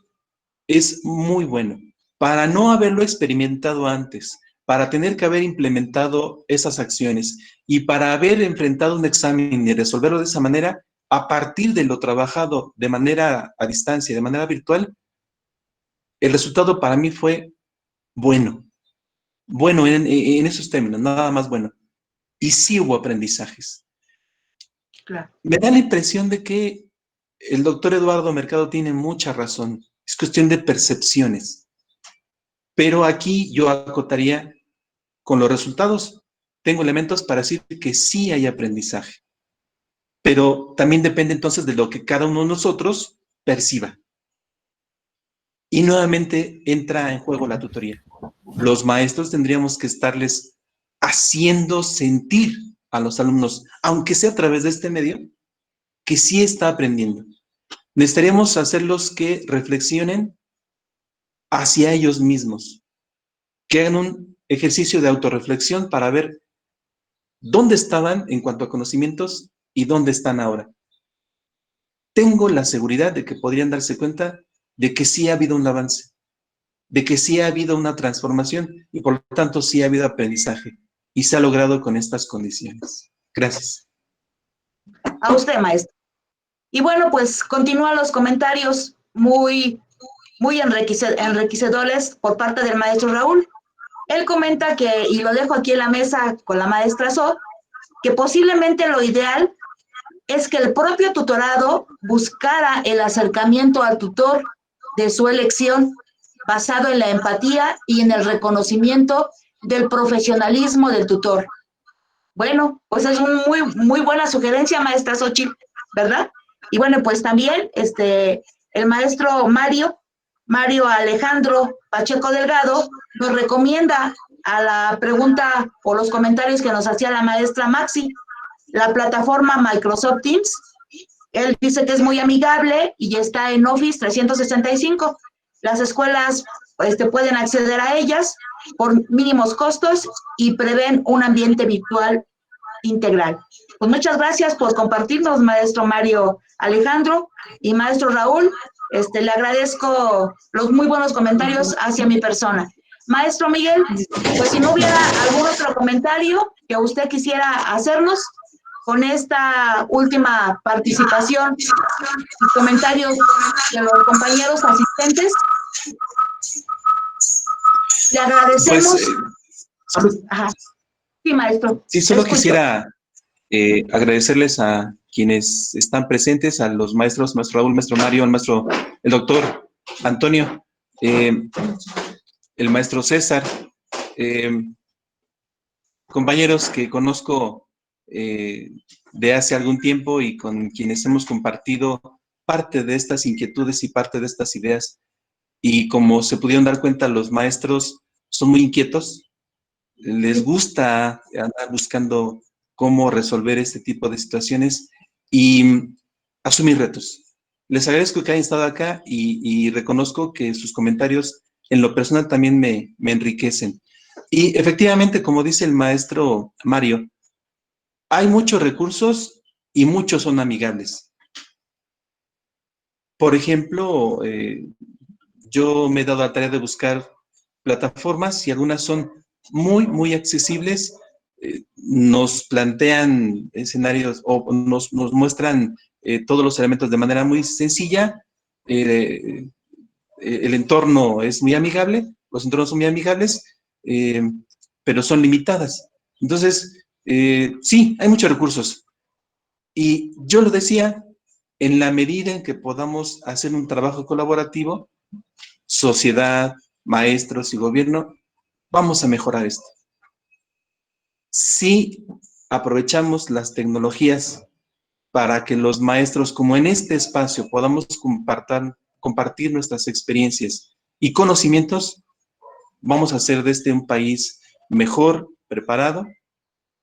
es muy bueno. Para no haberlo experimentado antes, para tener que haber implementado esas acciones y para haber enfrentado un examen y resolverlo de esa manera, a partir de lo trabajado de manera a distancia, de manera virtual, el resultado para mí fue bueno. Bueno en esos términos, nada más bueno. Y sí hubo aprendizajes. Claro. Me da la impresión de que el doctor Eduardo Mercado tiene mucha razón. Es cuestión de percepciones. Pero aquí yo acotaría con los resultados. Tengo elementos para decir que sí hay aprendizaje. Pero también depende entonces de lo que cada uno de nosotros perciba. Y nuevamente entra en juego la tutoría. Los maestros tendríamos que estarles haciendo sentir a los alumnos, aunque sea a través de este medio, que sí está aprendiendo. Necesitaríamos hacerlos que reflexionen hacia ellos mismos, que hagan un ejercicio de autorreflexión para ver dónde estaban en cuanto a conocimientos y dónde están ahora. Tengo la seguridad de que podrían darse cuenta de que sí ha habido un avance, de que sí ha habido una transformación y por lo tanto sí ha habido aprendizaje y se ha logrado con estas condiciones. Gracias. A usted, maestro. Y bueno, pues continúan los comentarios muy enriquecedores por parte del maestro Raúl. Él comenta que, y lo dejo aquí en la mesa con la maestra So, que posiblemente lo ideal es que el propio tutorado buscara el acercamiento al tutor de su elección basado en la empatía y en el reconocimiento del profesionalismo del tutor. Bueno, pues es una muy buena sugerencia, maestra Xochitl, ¿verdad? Y bueno, pues también el maestro Mario Alejandro Pacheco Delgado nos recomienda a la pregunta o los comentarios que nos hacía la maestra Maxi, la plataforma Microsoft Teams. Él dice que es muy amigable y está en Office 365. Las escuelas pueden acceder a ellas por mínimos costos y prevén un ambiente virtual integral. Pues muchas gracias por compartirnos, maestro Mario Alejandro y maestro Raúl. Le agradezco los muy buenos comentarios hacia mi persona. Maestro Miguel, pues si no hubiera algún otro comentario que usted quisiera hacernos con esta última participación y comentarios de los compañeros asistentes, le agradecemos. Pues, Ajá. Sí, maestro. Sí, solo quisiera agradecerles a quienes están presentes, a los maestros, maestro Raúl, maestro Mario, el doctor Antonio, el maestro César, compañeros que conozco de hace algún tiempo y con quienes hemos compartido parte de estas inquietudes y parte de estas ideas. Y como se pudieron dar cuenta, los maestros son muy inquietos, les gusta andar buscando cómo resolver este tipo de situaciones y asumir retos. Les agradezco que hayan estado acá y reconozco que sus comentarios en lo personal también me enriquecen. Y efectivamente, como dice el maestro Mario, hay muchos recursos y muchos son amigables. Por ejemplo, yo me he dado la tarea de buscar plataformas y algunas son muy accesibles, nos plantean escenarios o nos muestran todos los elementos de manera muy sencilla, el entorno es muy amigable, los entornos son muy amigables, pero son limitadas. Entonces, sí, hay muchos recursos. Y yo lo decía, en la medida en que podamos hacer un trabajo colaborativo, sociedad, maestros y gobierno, vamos a mejorar esto. Si aprovechamos las tecnologías para que los maestros, como en este espacio, podamos compartir nuestras experiencias y conocimientos, vamos a hacer de este un país mejor preparado,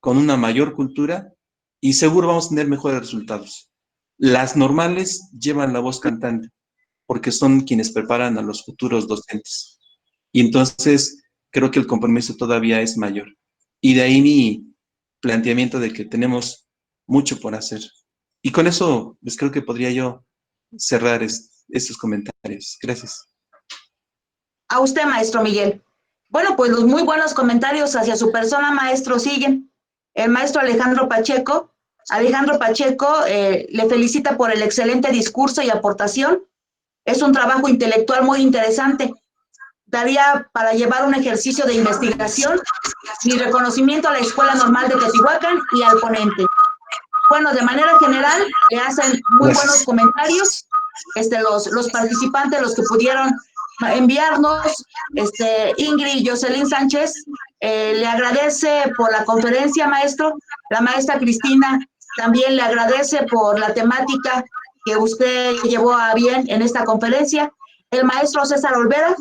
con una mayor cultura, y seguro vamos a tener mejores resultados. Las normales llevan la voz cantante, porque son quienes preparan a los futuros docentes. Y entonces creo que el compromiso todavía es mayor. Y de ahí mi planteamiento de que tenemos mucho por hacer. Y con eso, pues creo que podría yo cerrar estos comentarios. Gracias. A usted, maestro Miguel. Bueno, pues los muy buenos comentarios hacia su persona, maestro, siguen. El maestro Alejandro Pacheco le felicita por el excelente discurso y aportación. Es un trabajo intelectual muy interesante. Daría para llevar un ejercicio de investigación. Mi reconocimiento a la Escuela Normal de Teotihuacán y al ponente. Bueno, de manera general, le hacen muy buenos comentarios los participantes, los que pudieron enviarnos, Ingrid y Jocelyn Sánchez, le agradece por la conferencia, maestro. La maestra Cristina también le agradece por la temática que usted llevó a bien en esta conferencia. El maestro César Olvera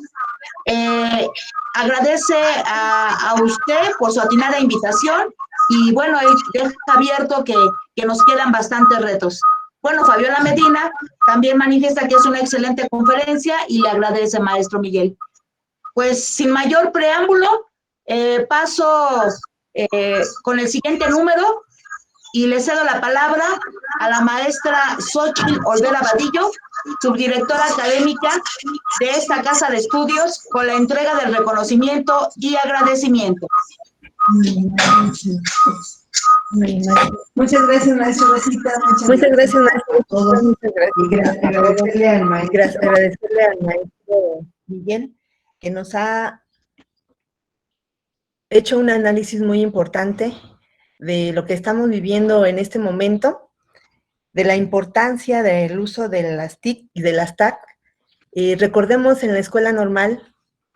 agradece a usted por su atinada invitación y bueno, él deja abierto que nos quedan bastantes retos. Bueno, Fabiola Medina también manifiesta que es una excelente conferencia y le agradece, maestro Miguel. Pues sin mayor preámbulo, paso con el siguiente número y le cedo la palabra a la maestra Xóchitl Olvera Vadillo, subdirectora académica de esta casa de estudios, con la entrega del reconocimiento y agradecimiento. Muchas gracias, maestro Rosita. Muchas gracias, maestro. Muchas gracias. Agradecerle al maestro Miguel, que nos ha hecho un análisis muy importante de lo que estamos viviendo en este momento, de la importancia del uso de las TIC y de las TAC. Recordemos, en la escuela normal,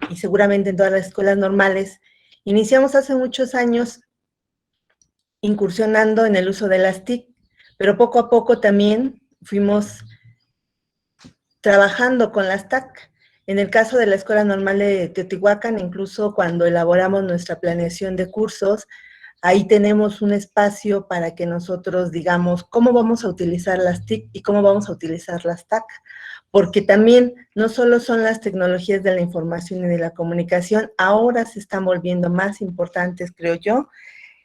y seguramente en todas las escuelas normales, iniciamos hace muchos años incursionando en el uso de las TIC, pero poco a poco también fuimos trabajando con las TAC. En el caso de la Escuela Normal de Teotihuacán, incluso cuando elaboramos nuestra planeación de cursos, ahí tenemos un espacio para que nosotros digamos cómo vamos a utilizar las TIC y cómo vamos a utilizar las TAC, porque también no solo son las tecnologías de la información y de la comunicación, ahora se están volviendo más importantes, creo yo,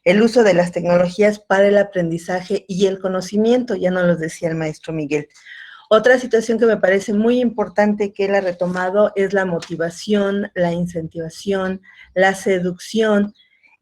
el uso de las tecnologías para el aprendizaje y el conocimiento, ya nos lo decía el maestro Miguel. Otra situación que me parece muy importante que él ha retomado es la motivación, la incentivación, la seducción,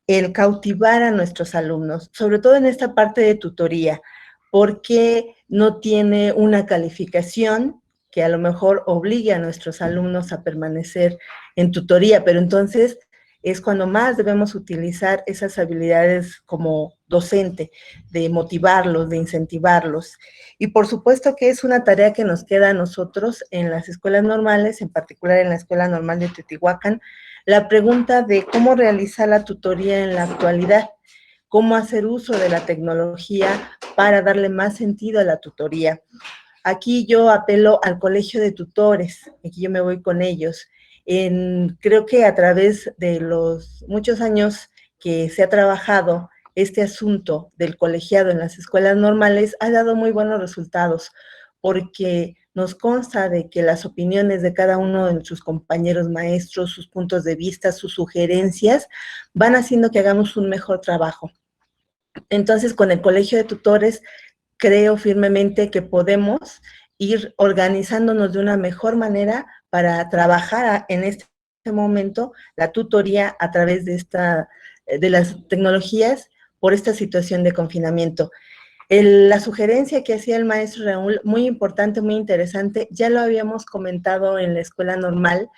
el cautivar a nuestros alumnos, sobre todo en esta parte de tutoría, porque no tiene una calificación que a lo mejor obligue a nuestros alumnos a permanecer en tutoría, pero entonces es cuando más debemos utilizar esas habilidades como docente, de motivarlos, de incentivarlos. Y por supuesto que es una tarea que nos queda a nosotros en las escuelas normales, en particular en la Escuela Normal de Teotihuacán, la pregunta de cómo realizar la tutoría en la actualidad, cómo hacer uso de la tecnología para darle más sentido a la tutoría. Aquí yo apelo al colegio de tutores, aquí yo me voy con ellos. Creo que a través de los muchos años que se ha trabajado este asunto del colegiado en las escuelas normales, ha dado muy buenos resultados, porque nos consta de que las opiniones de cada uno de nuestros compañeros maestros, sus puntos de vista, sus sugerencias, van haciendo que hagamos un mejor trabajo. Entonces, con el colegio de tutores, creo firmemente que podemos ir organizándonos de una mejor manera para trabajar en este momento la tutoría a través de las tecnologías por esta situación de confinamiento. La sugerencia que hacía el maestro Raúl, muy importante, muy interesante, ya lo habíamos comentado en la escuela normal,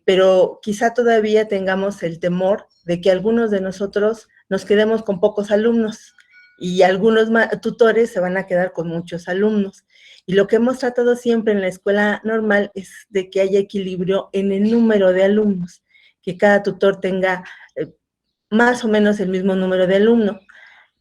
pero quizá todavía tengamos el temor de que algunos de nosotros nos quedemos con pocos alumnos y algunos tutores se van a quedar con muchos alumnos. Y lo que hemos tratado siempre en la escuela normal es de que haya equilibrio en el número de alumnos, que cada tutor tenga más o menos el mismo número de alumnos,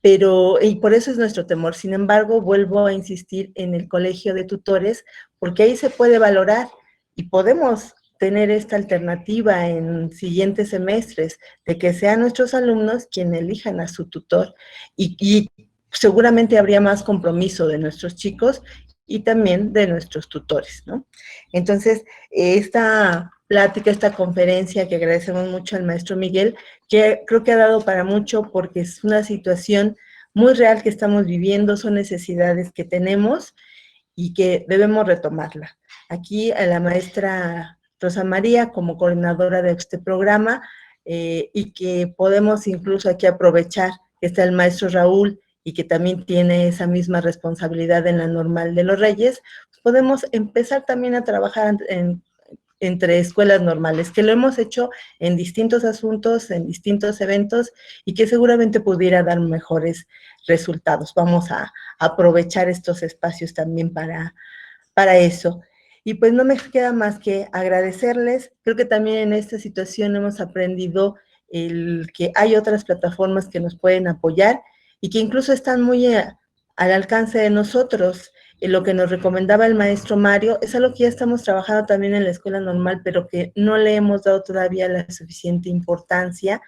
y por eso es nuestro temor. Sin embargo, vuelvo a insistir en el colegio de tutores, porque ahí se puede valorar y podemos tener esta alternativa en siguientes semestres, de que sean nuestros alumnos quienes elijan a su tutor y seguramente habría más compromiso de nuestros chicos y también de nuestros tutores, ¿no? Entonces, esta plática, esta conferencia que agradecemos mucho al maestro Miguel, que creo que ha dado para mucho porque es una situación muy real que estamos viviendo, son necesidades que tenemos y que debemos retomarla. Aquí a la maestra Rosa María como coordinadora de este programa y que podemos incluso aquí aprovechar que está el maestro Raúl y que también tiene esa misma responsabilidad en la normal de los Reyes, pues podemos empezar también a trabajar entre escuelas normales, que lo hemos hecho en distintos asuntos, en distintos eventos, y que seguramente pudiera dar mejores resultados. Vamos a aprovechar estos espacios también para eso. Y pues no me queda más que agradecerles. Creo que también en esta situación hemos aprendido el que hay otras plataformas que nos pueden apoyar y que incluso están muy al alcance de nosotros. Lo que nos recomendaba el maestro Mario es algo que ya estamos trabajando también en la escuela normal, pero que no le hemos dado todavía la suficiente importancia.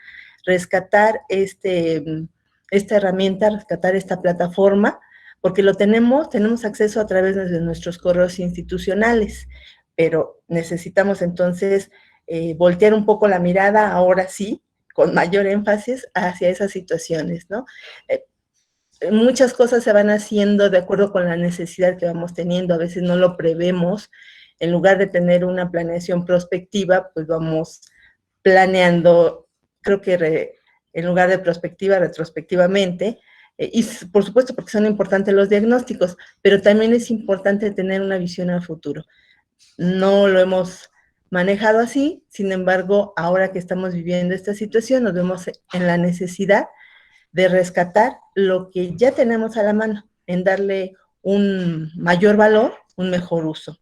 Rescatar esta herramienta, rescatar esta plataforma, porque lo tenemos acceso a través de nuestros correos institucionales, pero necesitamos entonces voltear un poco la mirada, ahora sí, con mayor énfasis hacia esas situaciones, ¿no? Muchas cosas se van haciendo de acuerdo con la necesidad que vamos teniendo, a veces no lo prevemos, en lugar de tener una planeación prospectiva, pues vamos planeando, creo que en lugar de prospectiva, retrospectivamente, y por supuesto porque son importantes los diagnósticos, pero también es importante tener una visión al futuro. No lo hemos manejado así, sin embargo, ahora que estamos viviendo esta situación, nos vemos en la necesidad de rescatar lo que ya tenemos a la mano, en darle un mayor valor, un mejor uso.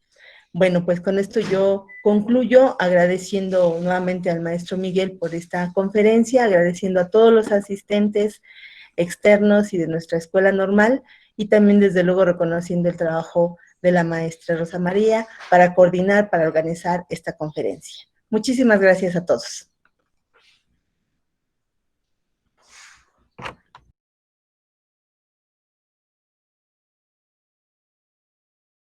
Bueno, pues con esto yo concluyo agradeciendo nuevamente al maestro Miguel por esta conferencia, agradeciendo a todos los asistentes externos y de nuestra escuela normal, y también desde luego reconociendo el trabajo de la maestra Rosa María para coordinar, para organizar esta conferencia. Muchísimas gracias a todos.